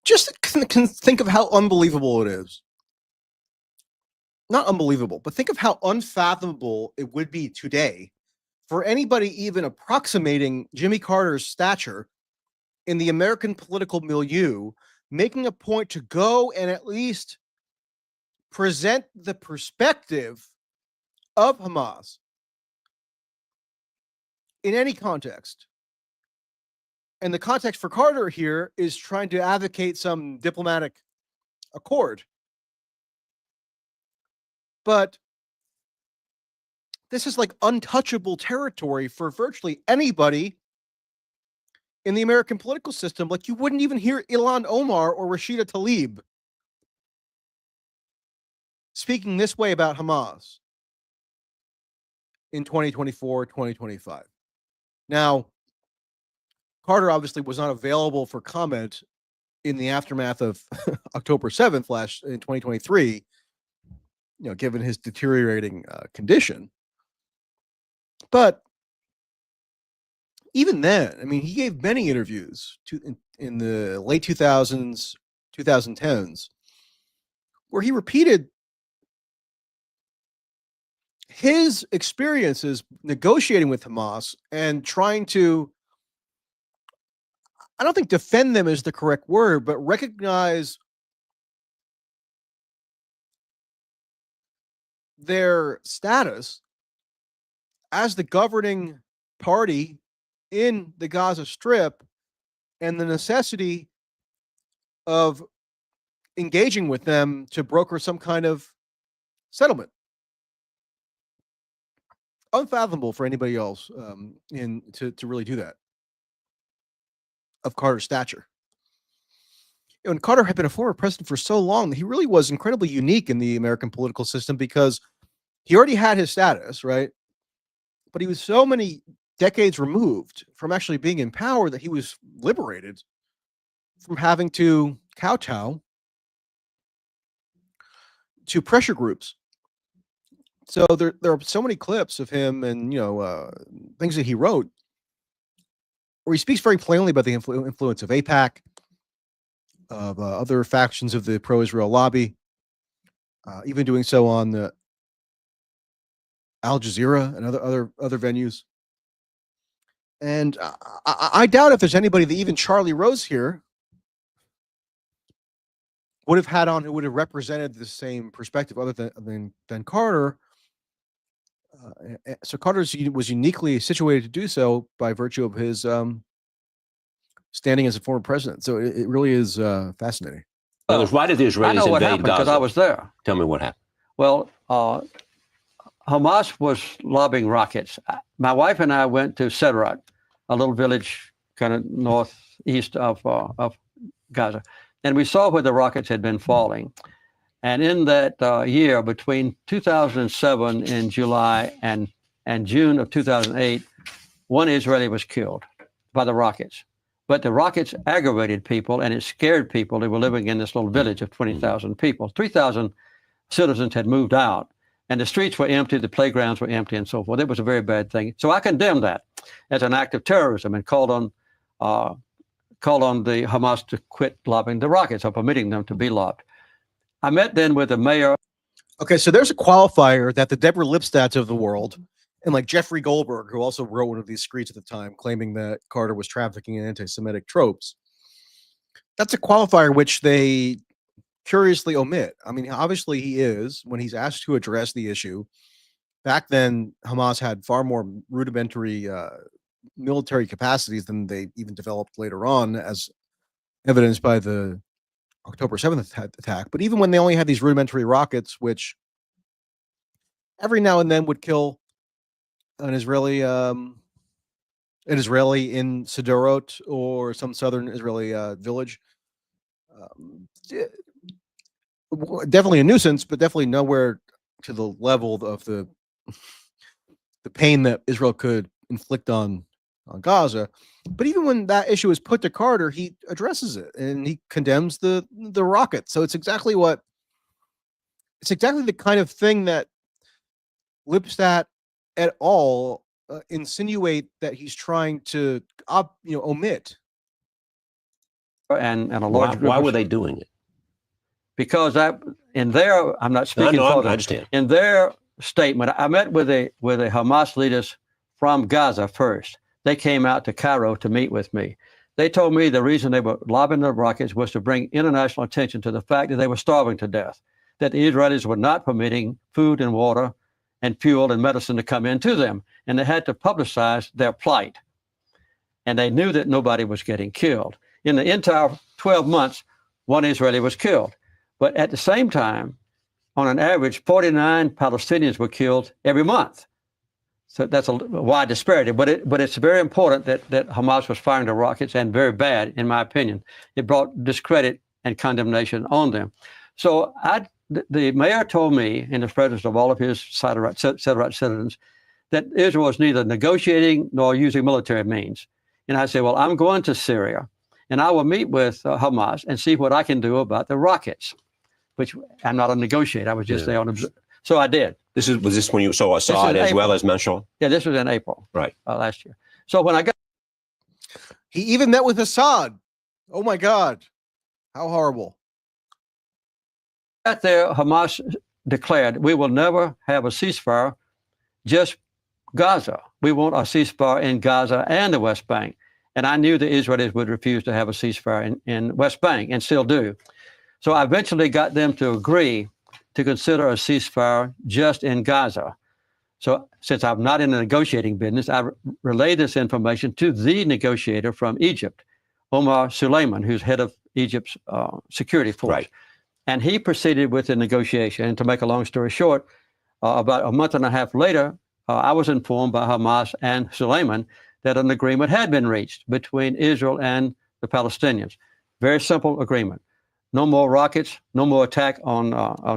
Just think of how unbelievable it is. Not unbelievable, but think of how unfathomable it would be today for anybody even approximating Jimmy Carter's stature in the American political milieu, making a point to go and at least present the perspective of Hamas in any context. And the context for Carter here is trying to advocate some diplomatic accord. But this is like untouchable territory for virtually anybody in the American political system. Like, you wouldn't even hear Ilhan Omar or Rashida Tlaib speaking this way about Hamas in 2024, 2025. Now, Carter obviously was not available for comment in the aftermath of October 7th in 2023, given his deteriorating condition. But even then, I mean, he gave many interviews in the late 2000s, 2010s, where he repeated his experiences negotiating with Hamas and trying to, I don't think defend them is the correct word, but recognize their status as the governing party in the Gaza Strip and the necessity of engaging with them to broker some kind of settlement. Unfathomable for anybody else to really do that of Carter's stature. And Carter had been a former president for so long that he really was incredibly unique in the American political system because he already had his status, right? But he was so many decades removed from actually being in power that he was liberated from having to kowtow to pressure groups. So there are so many clips of him and things that he wrote where he speaks very plainly about the influence of AIPAC, of other factions of the pro-Israel lobby, even doing so on the Al Jazeera and other venues. And I doubt if there's anybody that even Charlie Rose here would have had on who would have represented the same perspective other than Carter. So Carter was uniquely situated to do so by virtue of his standing as a former president. So it really is fascinating. Why did the Israelis I know what invade happened because Gaza? I was there. Tell me what happened. Well, Hamas was lobbing rockets. My wife and I went to Sederot, a little village kind of northeast of Gaza, and we saw where the rockets had been falling. And in that year, between 2007 in July and June of 2008, one Israeli was killed by the rockets. But the rockets aggravated people, and it scared people who were living in this little village of 20,000 people. 3,000 citizens had moved out, and the streets were empty, the playgrounds were empty, and so forth. It was a very bad thing. So I condemned that as an act of terrorism and called on the Hamas to quit lobbing the rockets or permitting them to be lobbed. I met then with the mayor. Okay, so there's a qualifier that the Deborah Lipstadts of the world, and like Jeffrey Goldberg, who also wrote one of these screeds at the time, claiming that Carter was trafficking in anti-Semitic tropes. That's a qualifier which they curiously omit. I mean, obviously he is, when he's asked to address the issue. Back then, Hamas had far more rudimentary military capacities than they even developed later on, as evidenced by the October 7th attack. But even when they only had these rudimentary rockets, which every now and then would kill an Israeli in Sderot or some southern Israeli village, definitely a nuisance, but definitely nowhere to the level of the pain that Israel could inflict on Gaza. But even when that issue is put to Carter, he addresses it and he condemns the rocket. So it's exactly the kind of thing that Lipstadt et al. Insinuate that he's trying to omit. And a large group. Why were they doing it? Because in their, I'm not speaking for them. I understand. In their statement, I met with the Hamas leaders from Gaza first. They came out to Cairo to meet with me. They told me the reason they were lobbing the rockets was to bring international attention to the fact that they were starving to death, that the Israelis were not permitting food and water and fuel and medicine to come into them. And they had to publicize their plight. And they knew that nobody was getting killed. In the entire 12 months, one Israeli was killed. But at the same time, on an average, 49 Palestinians were killed every month. So that's a wide disparity. But it's very important that Hamas was firing the rockets, and very bad, in my opinion. It brought discredit and condemnation on them. So the mayor told me, in the presence of all of his satellite citizens, that Israel was neither negotiating nor using military means. And I said, well, I'm going to Syria, and I will meet with Hamas and see what I can do about the rockets, which I'm not a negotiator. I was just there on observe. So I did. Was this when you saw Assad as well as Mashal? Yeah, this was in April. Right. Last year. So when I got... He even met with Assad. Oh, my God. How horrible. Got there, Hamas declared, we will never have a ceasefire, just Gaza. We want a ceasefire in Gaza and the West Bank. And I knew the Israelis would refuse to have a ceasefire in West Bank, and still do. So I eventually got them to agree to consider a ceasefire just in Gaza. So since I'm not in the negotiating business, I relayed this information to the negotiator from Egypt, Omar Suleiman, who's head of Egypt's security force. Right. And he proceeded with the negotiation. And to make a long story short, about a month and a half later, I was informed by Hamas and Suleiman that an agreement had been reached between Israel and the Palestinians. Very simple agreement. No more rockets, no more attack on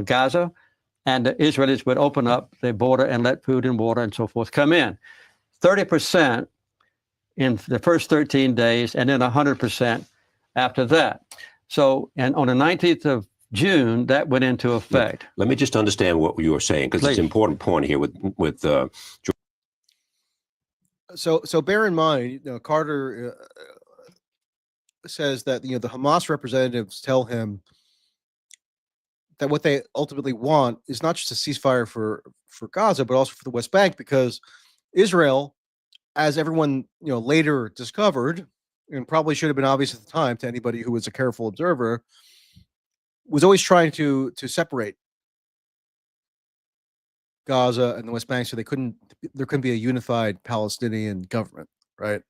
Gaza, and the Israelis would open up their border and let food and water and so forth come in. 30% in the first 13 days, and then 100% after that. So, and on the 19th of June, that went into effect. Let me just understand what you were saying, because it's an important point here with So bear in mind, Carter says that the Hamas representatives tell him that what they ultimately want is not just a ceasefire for Gaza, but also for the West Bank, because Israel, as everyone later discovered, and probably should have been obvious at the time to anybody who was a careful observer, was always trying to separate Gaza and the West Bank, so there couldn't be a unified Palestinian government, right?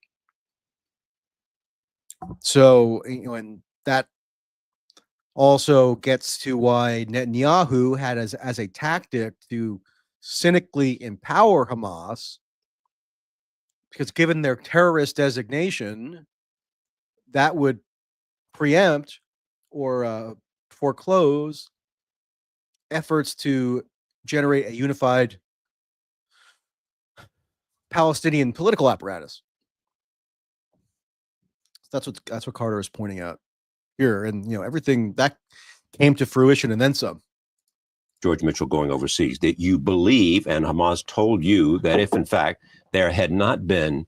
So, and that also gets to why Netanyahu had as a tactic to cynically empower Hamas, because given their terrorist designation, that would preempt or foreclose efforts to generate a unified Palestinian political apparatus. That's what Carter is pointing out here, and everything that came to fruition and then some. George Mitchell going overseas, that you believe, and Hamas told you, that if in fact there had not been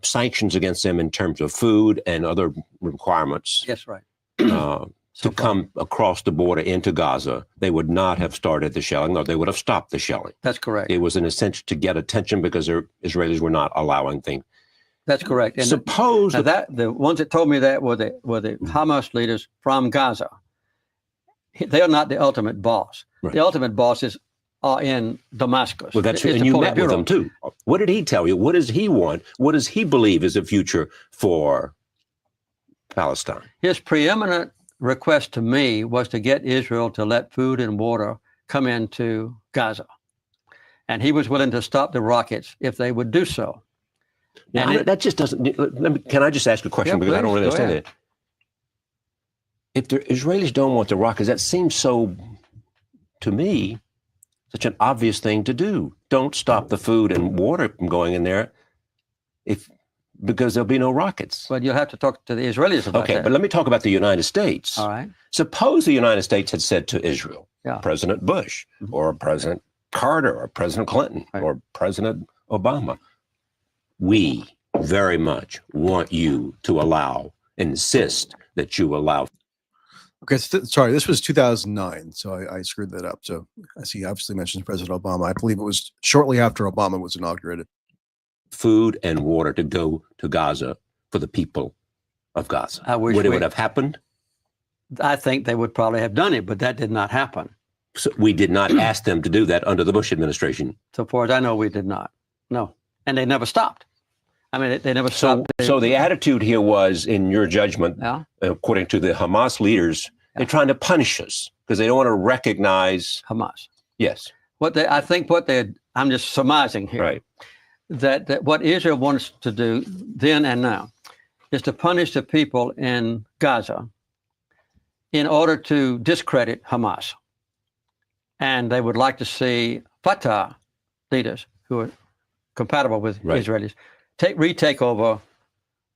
sanctions against them in terms of food and other requirements, Yes, right. To come across the border into Gaza, they would not have started the shelling, or they would have stopped the shelling. That's correct. It was an attempt to get attention because the Israelis were not allowing things. That's correct. And Suppose the ones that told me that were the Hamas leaders from Gaza. They are not the ultimate boss. Right. The ultimate bosses are in Damascus. Well, that's true. And you met with them too. What did he tell you? What does he want? What does he believe is the future for Palestine? His preeminent request to me was to get Israel to let food and water come into Gaza. And he was willing to stop the rockets if they would do so. Now, that just doesn't. Can I just ask a question, because I don't really understand it? If the Israelis don't want the rockets, that seems so, to me, such an obvious thing to do. Don't stop the food and water from going in there, because there'll be no rockets. Well, you'll have to talk to the Israelis about that. Okay, but let me talk about the United States. All right. Suppose the United States had said to Israel, President Bush, or President Carter, or President Clinton, or President Obama, we very much want you to insist that you allow. Okay, sorry, this was 2009, so I screwed that up. So as he obviously mentions President Obama, I believe it was shortly after Obama was inaugurated. Food and water to go to Gaza for the people of Gaza. I wish would it have happened? I think they would probably have done it, but that did not happen. So we did not ask them to do that under the Bush administration. So far as I know, we did not. No. And they never stopped. I mean, they never So, stopped. so the attitude here was, in your judgment, Yeah. according to the Hamas leaders, they're trying to punish us because they don't want to recognize Hamas. Yes. I'm just surmising here. Right. That what Israel wants to do then and now is to punish the people in Gaza in order to discredit Hamas. And they would like to see Fatah leaders who are compatible with Israelis retake over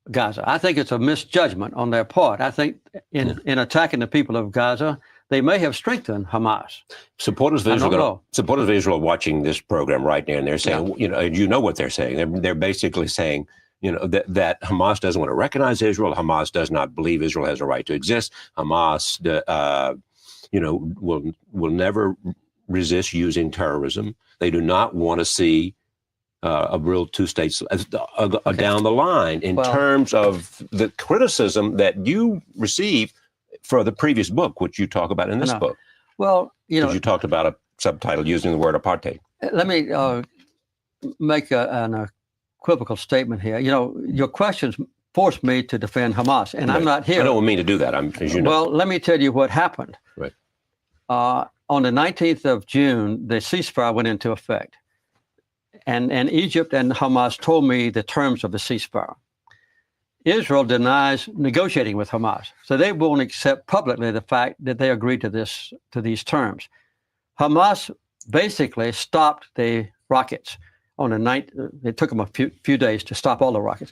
Gaza. I think it's a misjudgment on their part. I think in attacking the people of Gaza, they may have strengthened Hamas. Supporters of Israel are watching this program right now, and they're saying, you know what they're saying. They're basically saying, that Hamas doesn't want to recognize Israel. Hamas does not believe Israel has a right to exist. Hamas, will never resist using terrorism. They do not want to see a real two states down the line in terms of the criticism that you received for the previous book, which you talk about in this book. Well, you talked about a subtitle using the word apartheid. Let me make an equivocal statement here. Your questions forced me to defend Hamas, and I'm not here. I don't mean to do that, as you know. Well, let me tell you what happened. Right. On the 19th of June, the ceasefire went into effect. And Egypt and Hamas told me the terms of the ceasefire. Israel denies negotiating with Hamas, so they won't accept publicly the fact that they agreed to these terms. Hamas basically stopped the rockets on the night. It took them a few days to stop all the rockets,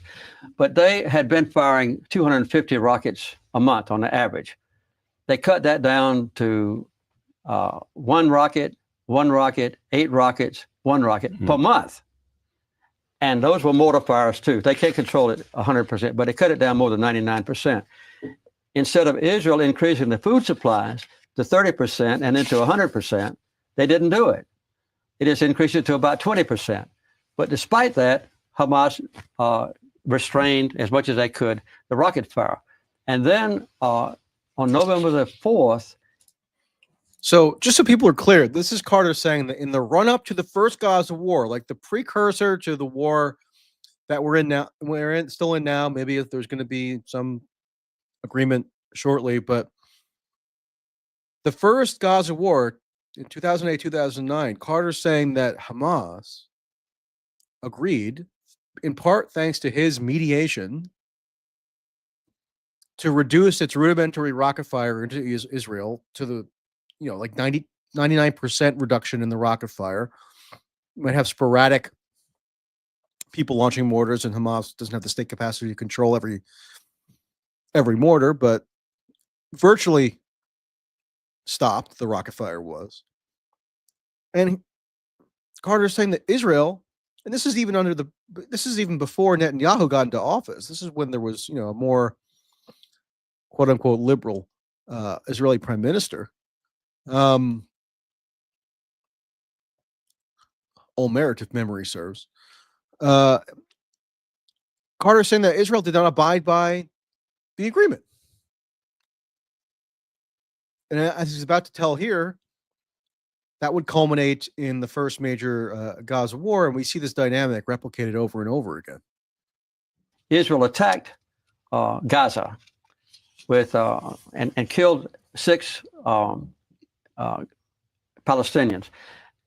but they had been firing 250 rockets a month on the average. They cut that down to one rocket, 8 rockets, 1 rocket per month. And those were mortar fires too. They can't control it 100%, but they cut it down more than 99%. Instead of Israel increasing the food supplies to 30% and then to 100%, they didn't do it. It just increased it to about 20%. But despite that, Hamas restrained as much as they could the rocket fire. And then on November the 4th, so just so people are clear, this is Carter saying that in the run-up to the first Gaza war, like the precursor to the war that still in now, maybe if there's going to be some agreement shortly, but the first Gaza war in 2008, 2009, Carter's saying that Hamas agreed, in part thanks to his mediation, to reduce its rudimentary rocket fire into Israel to the like 99% reduction in the rocket fire. Might have sporadic people launching mortars, and Hamas doesn't have the state capacity to control every mortar, but virtually stopped the rocket fire was. And Carter's saying that Israel, and this is even before Netanyahu got into office. This is when there was, a more quote unquote liberal Israeli prime minister. All merit if memory serves. Carter saying that Israel did not abide by the agreement. And as he's about to tell here, that would culminate in the first major Gaza war, and we see this dynamic replicated over and over again. Israel attacked Gaza with and killed 6 Palestinians,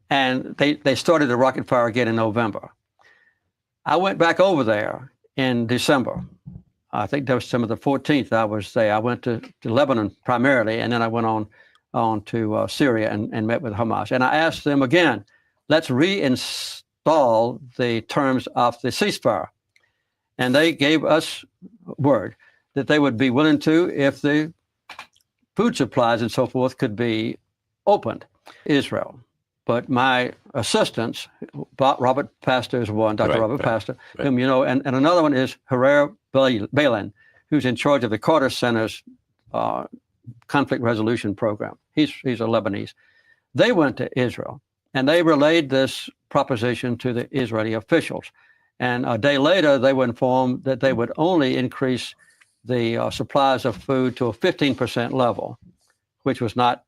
and they started the rocket fire again in November. I went back over there in December. I think that was December the 14th. I was there. I went to Lebanon primarily, and then I went on to Syria and met with Hamas. And I asked them again, let's reinstall the terms of the ceasefire. And they gave us word that they would be willing to if the food supplies and so forth could be opened. Israel. But my assistants, Robert Pastor is one, Dr. Robert Pastor, whom you know, and another one is Herrera Balin, who's in charge of the Carter Center's conflict resolution program. He's a Lebanese. They went to Israel, and they relayed this proposition to the Israeli officials. And a day later, they were informed that they would only increase the supplies of food to a 15% level, which was not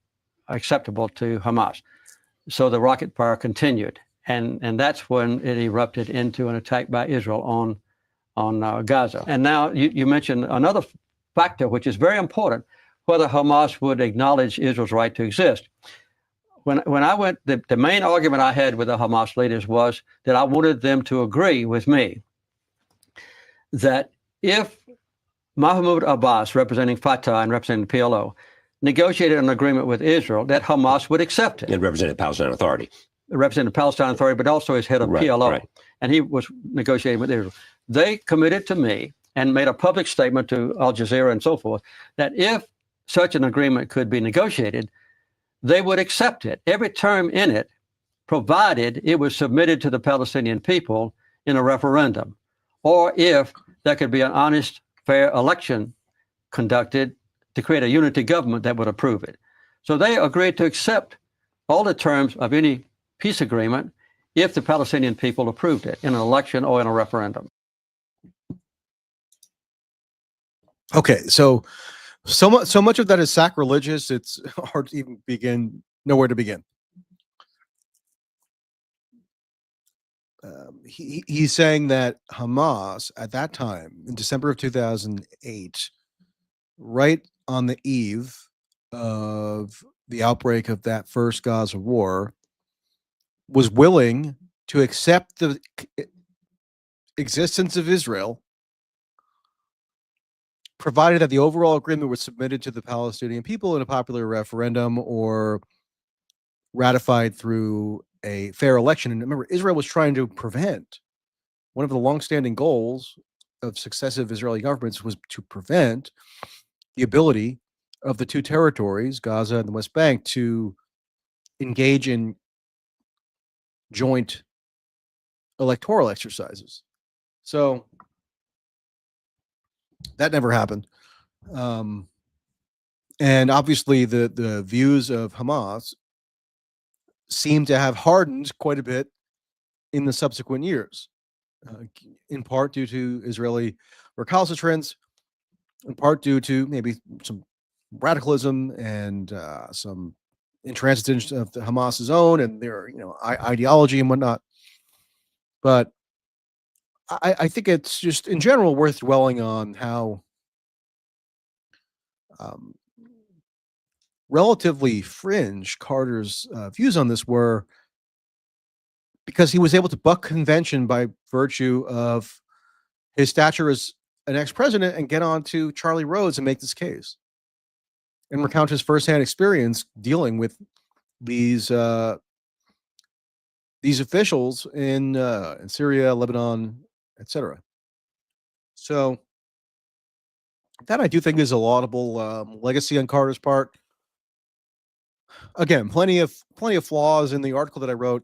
acceptable to Hamas. So the rocket fire continued, and that's when it erupted into an attack by Israel on Gaza. And now you mentioned another factor, which is very important, whether Hamas would acknowledge Israel's right to exist. When I went, the main argument I had with the Hamas leaders was that I wanted them to agree with me that if Mahmoud Abbas, representing Fatah and representing the PLO, negotiated an agreement with Israel, that Hamas would accept it. And represented Palestine Authority. Represented the Palestine Authority, but also as head of PLO. Right. And he was negotiating with Israel. They committed to me and made a public statement to Al Jazeera and so forth that if such an agreement could be negotiated, they would accept it, every term in it, provided it was submitted to the Palestinian people in a referendum, or if there could be an honest, fair election conducted to create a unity government that would approve it. So they agreed to accept all the terms of any peace agreement if the Palestinian people approved it in an election or in a referendum. Okay, so much of that is sacrilegious. It's hard to even nowhere to begin. He's saying that Hamas at that time, in December of 2008, right on the eve of the outbreak of that first Gaza war, was willing to accept the existence of Israel, provided that the overall agreement was submitted to the Palestinian people in a popular referendum or ratified through a fair election. And remember, Israel was trying to prevent, one of the longstanding goals of successive Israeli governments was to prevent the ability of the two territories, Gaza and the West Bank, to engage in joint electoral exercises. So that never happened. And obviously the views of Hamas seem to have hardened quite a bit in the subsequent years, in part due to Israeli recalcitrance, in part due to maybe some radicalism and some intransigence of the Hamas's own and their ideology and whatnot. But I think it's just in general worth dwelling on how relatively fringe Carter's views on this were, because he was able to buck convention by virtue of his stature as an ex-president and get on to Charlie Rhodes and make this case and recount his firsthand experience dealing with these officials in Syria, Lebanon, etc. So that I do think is a laudable legacy on Carter's part. Again, plenty of flaws in the article that I wrote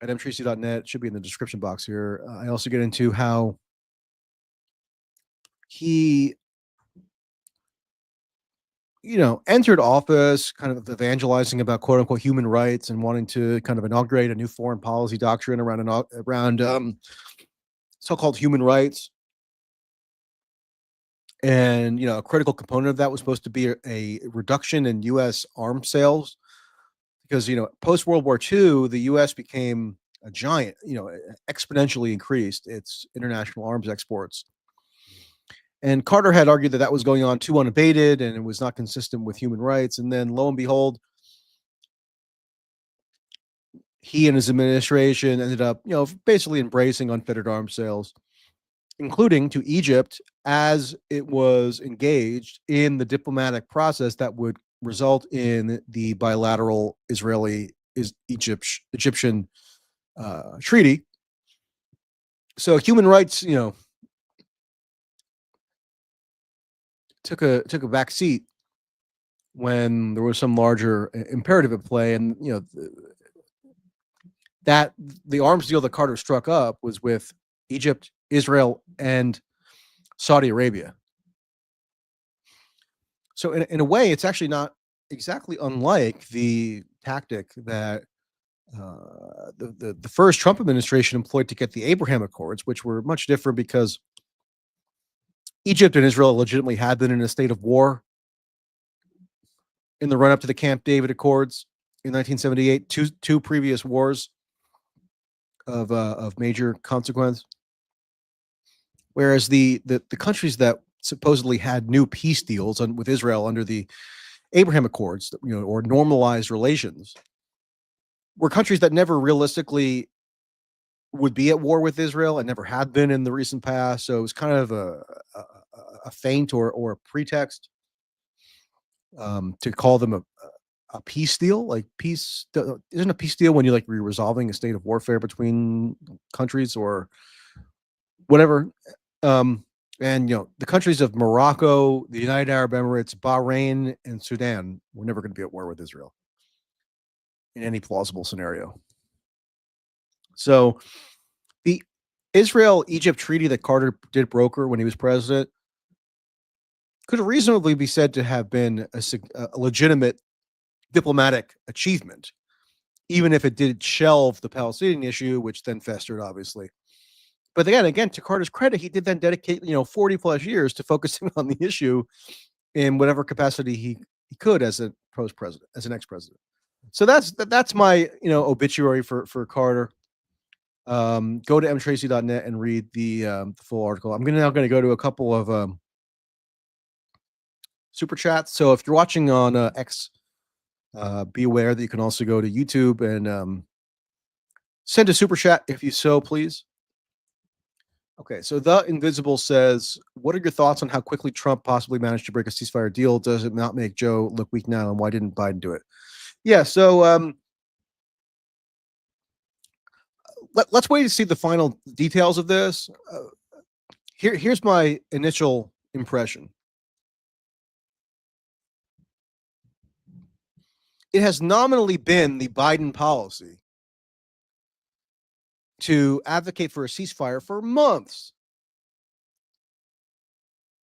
at mtracy.net. It should be in the description box here. I also get into how he, entered office kind of evangelizing about quote unquote human rights and wanting to kind of inaugurate a new foreign policy doctrine around so-called human rights. And, a critical component of that was supposed to be a reduction in U.S. arms sales. Because, post-World War II, the U.S. became a giant, exponentially increased its international arms exports. And Carter had argued that was going on too unabated and it was not consistent with human rights. And then, lo and behold, he and his administration ended up, basically embracing unfettered arms sales, including to Egypt, as it was engaged in the diplomatic process that would result in the bilateral Israeli-Egyptian treaty. So human rights, took a back seat when there was some larger imperative at play, and that the arms deal that Carter struck up was with Egypt, Israel, and Saudi Arabia. So in a way, it's actually not exactly unlike the tactic that the first Trump administration employed to get the Abraham Accords, which were much different because Egypt and Israel legitimately had been in a state of war in the run-up to the Camp David Accords in 1978, two previous wars of major consequence. Whereas the countries that supposedly had new peace deals with Israel under the Abraham Accords, or normalized relations, were countries that never realistically would be at war with Israel and never had been in the recent past. So it was kind of a feint or a pretext to call them a peace deal. Like peace isn't a peace deal when you're resolving a state of warfare between countries or whatever. And the countries of Morocco, the United Arab Emirates, Bahrain, and Sudan were never going to be at war with Israel in any plausible scenario. So the Israel-Egypt treaty that Carter did broker when he was president could reasonably be said to have been a legitimate diplomatic achievement, even if it did shelve the Palestinian issue, which then festered, obviously. But again, to Carter's credit, he did then dedicate 40 plus years to focusing on the issue in whatever capacity he could as a post-president, as an ex-president. So that's my obituary for Carter. Go to mtracy.net and read the full article. I'm now going to go to a couple of super chats. So if you're watching on X, be aware that you can also go to YouTube and send a super chat if you so please. Okay, so The Invisible says, what are your thoughts on how quickly Trump possibly managed to break a ceasefire deal? Does it not make Joe look weak now, and why didn't Biden do it? Yeah, so let's wait to see the final details of this. Here's my initial impression. It has nominally been the Biden policy to advocate for a ceasefire for months.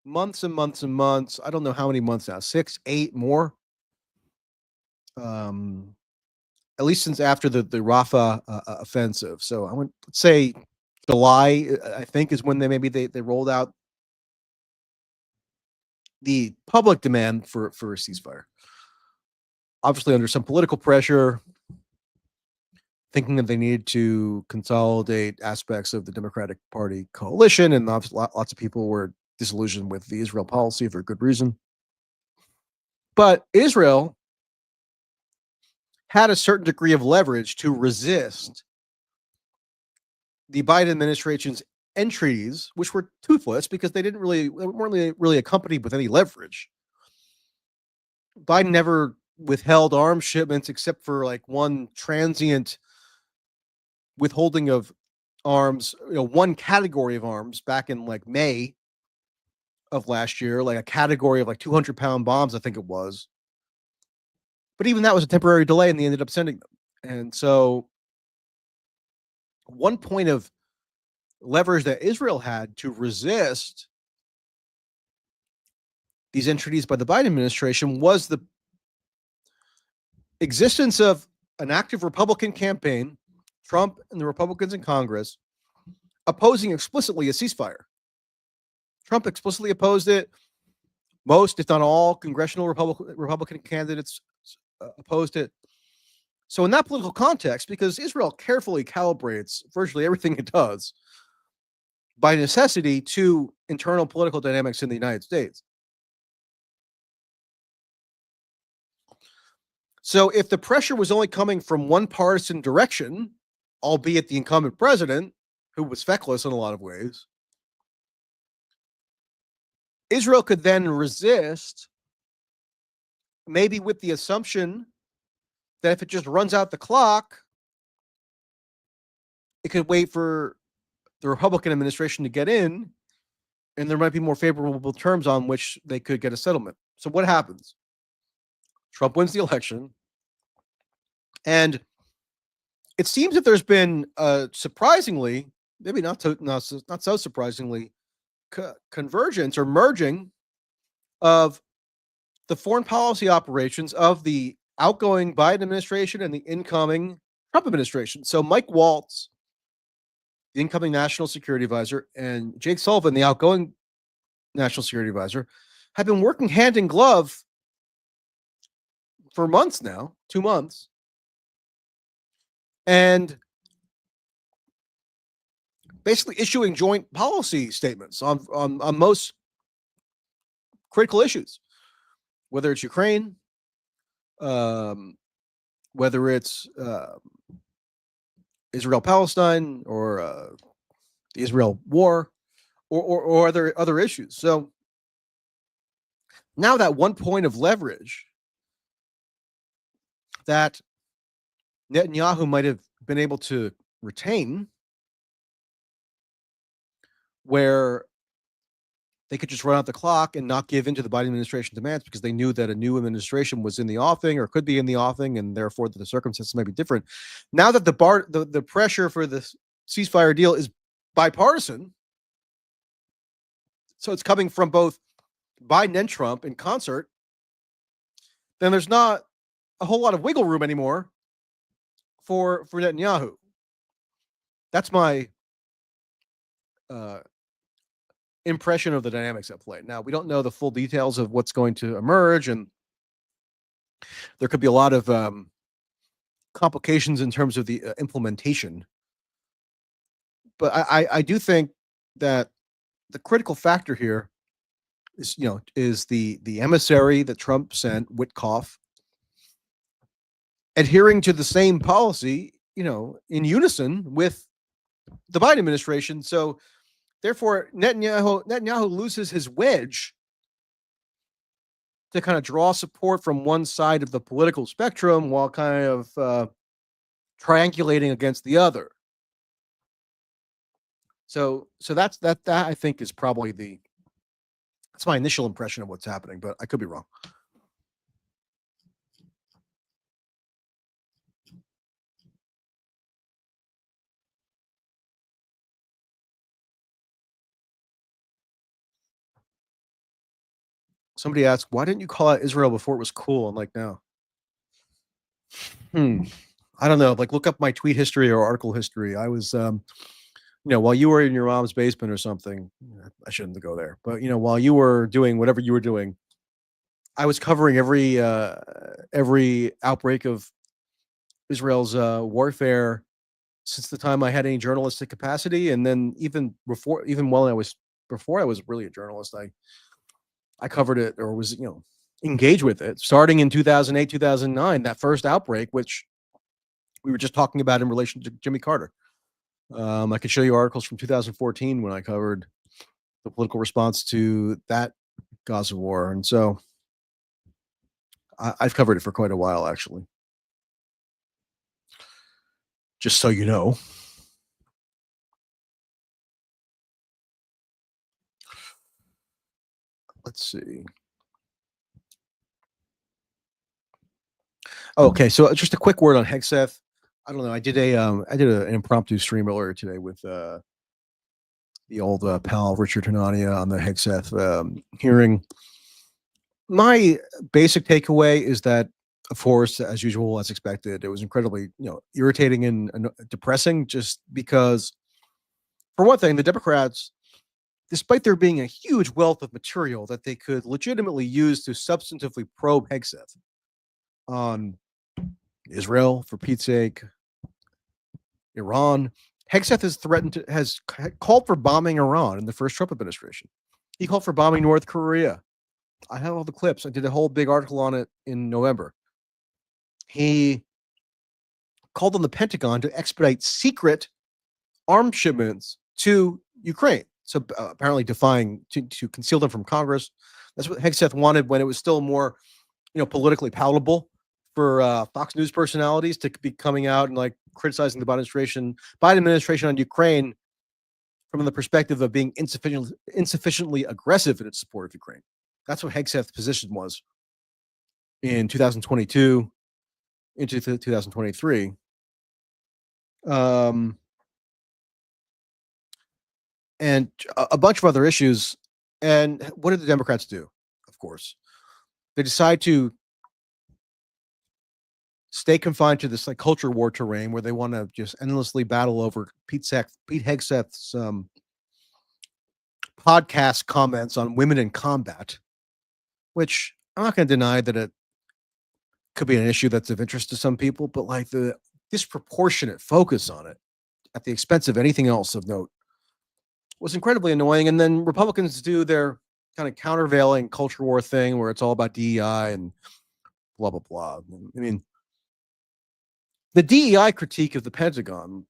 Months and months and months. I don't know how many months now, 6, 8 more. At least since after the Rafah offensive. So I would say July, I think, is when they rolled out the public demand for a ceasefire. Obviously under some political pressure, thinking that they needed to consolidate aspects of the Democratic Party coalition, and lots of people were disillusioned with the Israel policy for good reason. But Israel had a certain degree of leverage to resist the Biden administration's entreaties, which were toothless because they weren't really accompanied with any leverage. Biden never withheld arms shipments except for one transient withholding of arms, one category of arms back in May of last year, a category of 200-pound bombs, I think it was. But even that was a temporary delay, and they ended up sending them. And so one point of leverage that Israel had to resist these entreaties by the Biden administration was the existence of an active Republican campaign, Trump and the Republicans in Congress, opposing explicitly a ceasefire. Trump explicitly opposed it. Most, if not all, congressional Republican candidates opposed it. So in that political context, because Israel carefully calibrates virtually everything it does by necessity to internal political dynamics in the United States. So if the pressure was only coming from one partisan direction, albeit the incumbent president, who was feckless in a lot of ways, Israel could then resist, maybe with the assumption that if it just runs out the clock, it could wait for the Republican administration to get in, and there might be more favorable terms on which they could get a settlement. So what happens? Trump wins the election, and it seems that there's been surprisingly, maybe not so surprisingly, convergence or merging of the foreign policy operations of the outgoing Biden administration and the incoming Trump administration. So Mike Waltz, the incoming national security advisor, and Jake Sullivan, the outgoing national security advisor, have been working hand in glove for months now, 2 months, and basically issuing joint policy statements on most critical issues, whether it's Ukraine, whether it's Israel-Palestine or the Israel war, or other issues. So now that one point of leverage that Netanyahu might have been able to retain, where they could just run out the clock and not give in to the Biden administration demands because they knew that a new administration was in the offing or could be in the offing, and therefore the circumstances may be different. Now that the pressure for the ceasefire deal is bipartisan, so it's coming from both Biden and Trump in concert, then there's not a whole lot of wiggle room anymore for Netanyahu. That's my impression of the dynamics at play. Now, we don't know the full details of what's going to emerge, and there could be a lot of complications in terms of the implementation. But I do think that the critical factor here is the emissary that Trump sent, Witkoff, adhering to the same policy, in unison with the Biden administration. So therefore, Netanyahu loses his wedge to kind of draw support from one side of the political spectrum while kind of triangulating against the other. So that I think is probably that's my initial impression of what's happening, but I could be wrong. Somebody asked, why didn't you call out Israel before it was cool? I'm like, no. I don't know. Like, look up my tweet history or article history. I was, while you were in your mom's basement or something, I shouldn't go there, but, while you were doing whatever you were doing, I was covering every outbreak of Israel's warfare since the time I had any journalistic capacity. And then even before I was really a journalist, I covered it or was, engaged with it starting in 2008, 2009, that first outbreak, which we were just talking about in relation to Jimmy Carter. I could show you articles from 2014 when I covered the political response to that Gaza war. And so I've covered it for quite a while, actually. Just so you know. Let's see. Okay, so just a quick word on Hegseth. I don't know. I did an impromptu stream earlier today with the old pal Richard Hanania on the Hegseth hearing. My basic takeaway is that, of course, as usual, as expected, it was incredibly irritating and depressing. Just because, for one thing, the Democrats, despite there being a huge wealth of material that they could legitimately use to substantively probe Hegseth on Israel, for Pete's sake, Iran, Hegseth has called for bombing Iran in the first Trump administration. He called for bombing North Korea. I have all the clips. I did a whole big article on it in November. He called on the Pentagon to expedite secret arms shipments to Ukraine. So apparently to conceal them from Congress. That's what Hegseth wanted when it was still more, politically palatable for Fox News personalities to be coming out and like criticizing the Biden administration on Ukraine from the perspective of being insufficiently aggressive in its support of Ukraine. That's what Hegseth's position was in 2022 into 2023. And a bunch of other issues. And what did the Democrats do? Of course, they decide to stay confined to this like culture war terrain where they want to just endlessly battle over Pete Hegseth's podcast comments on women in combat, which I'm not going to deny that it could be an issue that's of interest to some people, but like the disproportionate focus on it at the expense of anything else of note was incredibly annoying. And then Republicans do their kind of countervailing culture war thing where it's all about DEI and blah, blah, blah. I mean, the DEI critique of the Pentagon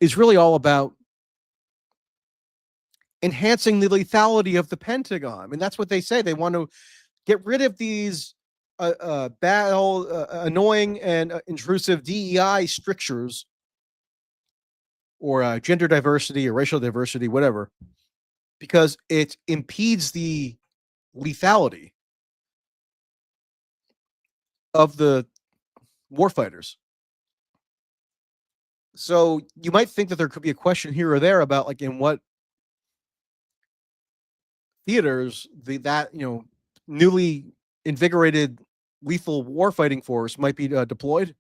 is really all about enhancing the lethality of the Pentagon. I mean, that's what they say. They want to get rid of these annoying and intrusive DEI strictures or gender diversity or racial diversity, whatever, because it impedes the lethality of the warfighters. So you might think that there could be a question here or there about like in what theaters that newly invigorated lethal warfighting force might be deployed,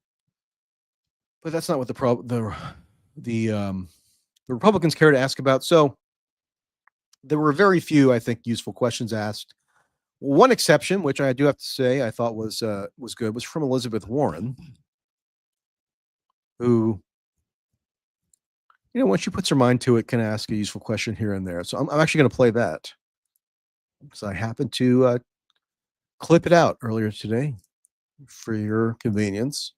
but that's not what the Republicans care to ask about. So there were very few, I think, useful questions asked. One exception, which I do have to say I thought was good, was from Elizabeth Warren, who, when she puts her mind to it, can ask a useful question here and there. So I'm actually going to play that because I happened to clip it out earlier today for your convenience.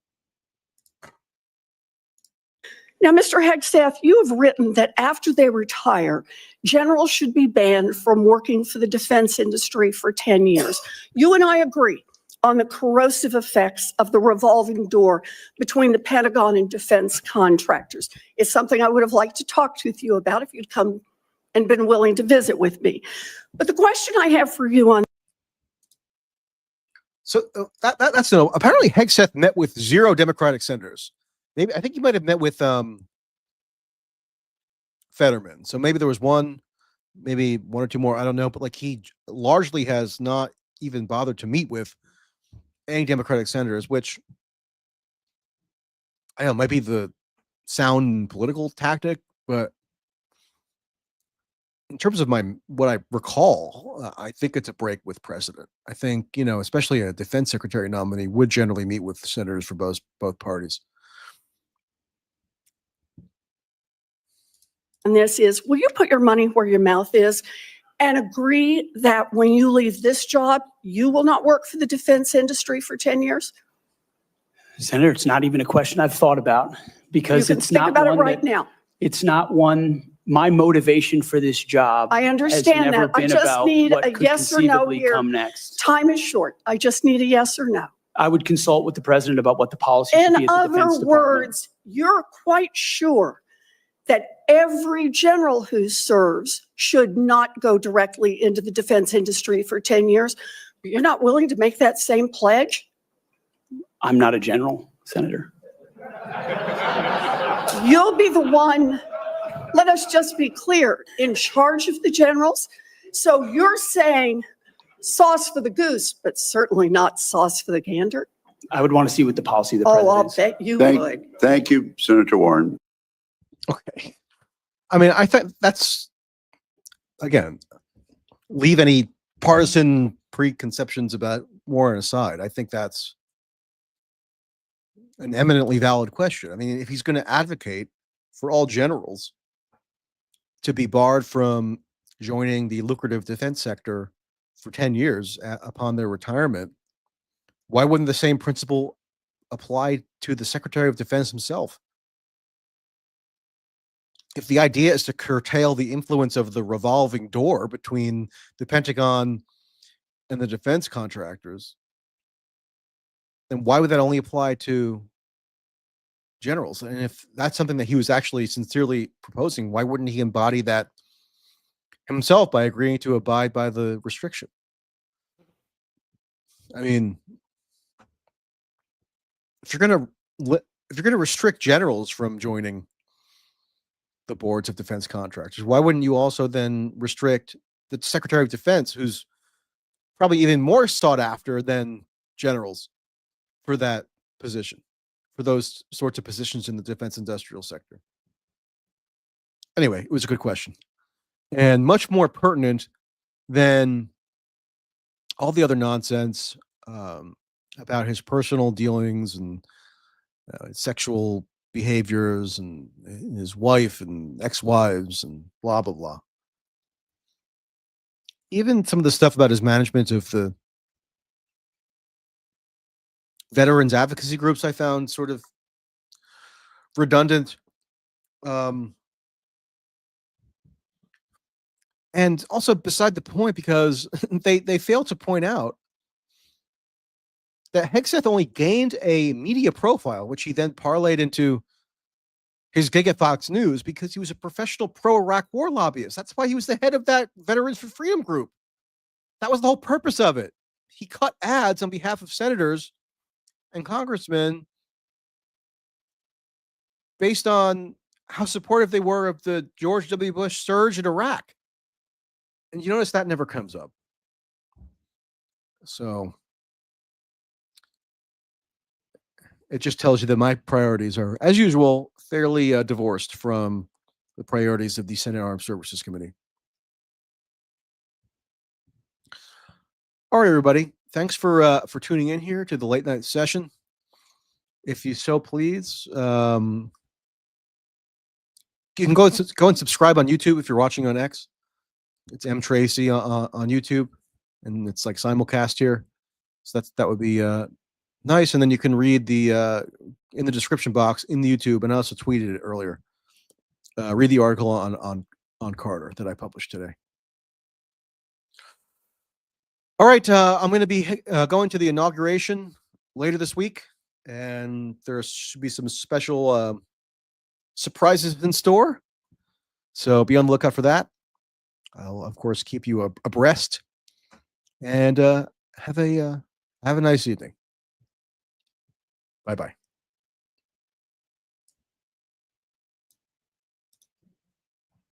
Now, Mr. Hegseth, you have written that after they retire, generals should be banned from working for the defense industry for 10 years. You and I agree on the corrosive effects of the revolving door between the Pentagon and defense contractors. It's something I would have liked to talk with you about if you'd come and been willing to visit with me. But the question I have for you on So that's apparently Hegseth met with 0 Democratic senators. Maybe I think he might have met with Fetterman. So maybe there was one, maybe 1 or 2 more. I don't know. But like he largely has not even bothered to meet with any Democratic senators, which I don't know might be the sound political tactic. But in terms of what I recall, I think it's a break with precedent. I think especially a defense secretary nominee would generally meet with senators for both parties. And this is, will you put your money where your mouth is and agree that when you leave this job, you will not work for the defense industry for 10 years? Senator, it's not even a question I've thought about because it's not about one it right now. It's not one. My motivation for this job I understand has never that. I been just about need what a could yes or no conceivably here. come next. Time is short. I just need a yes or no. I would consult with the president about what the policy should be In at the Defense other Department. words, you're quite sure that every general who serves should not go directly into the defense industry for 10 years. But you're not willing to make that same pledge? I'm not a general, Senator. You'll be the one, let us just be clear, in charge of the generals. So you're saying sauce for the goose, but certainly not sauce for the gander? I would want to see what the policy of the president Oh, I'll is. bet you would. Thank you, Senator Warren. Okay. I mean, I think that's, again, leave any partisan preconceptions about Warren aside. I think that's an eminently valid question. I mean, if he's going to advocate for all generals to be barred from joining the lucrative defense sector for 10 years upon their retirement, why wouldn't the same principle apply to the Secretary of Defense himself? If the idea is to curtail the influence of the revolving door between the Pentagon and the defense contractors, then why would that only apply to generals? And if that's something that he was actually sincerely proposing, why wouldn't he embody that himself by agreeing to abide by the restriction? I mean, if you're going to restrict generals from joining the boards of defense contractors, why wouldn't you also then restrict the Secretary of Defense, who's probably even more sought after than generals for that position, for those sorts of positions in the defense industrial sector? Anyway, it was a good question and much more pertinent than all the other nonsense about his personal dealings and sexual behaviors and his wife and ex-wives and blah, blah, blah. Even some of the stuff about his management of the veterans advocacy groups I found sort of redundant. And also beside the point, because they failed to point out that Hegseth only gained a media profile, which he then parlayed into his gig at Fox News, because he was a professional pro-Iraq war lobbyist. That's why he was the head of that Veterans for Freedom group. That was the whole purpose of it. He cut ads on behalf of senators and congressmen based on how supportive they were of the George W. Bush surge in Iraq. And you notice that never comes up. So it just tells you that my priorities are, as usual, fairly divorced from the priorities of the Senate Armed Services Committee. All right, everybody. Thanks for tuning in here to the late night session. If you so please, you can go and subscribe on YouTube if you're watching on X. It's M Tracy on YouTube, and it's like simulcast here. So that would be nice. And then you can read the in the description box in the YouTube, and I also tweeted it earlier. Read the article on Carter that I published today. All right, I'm going to be going to the inauguration later this week, and there should be some special surprises in store. So be on the lookout for that. I'll of course keep you abreast, and have a nice evening. Bye bye.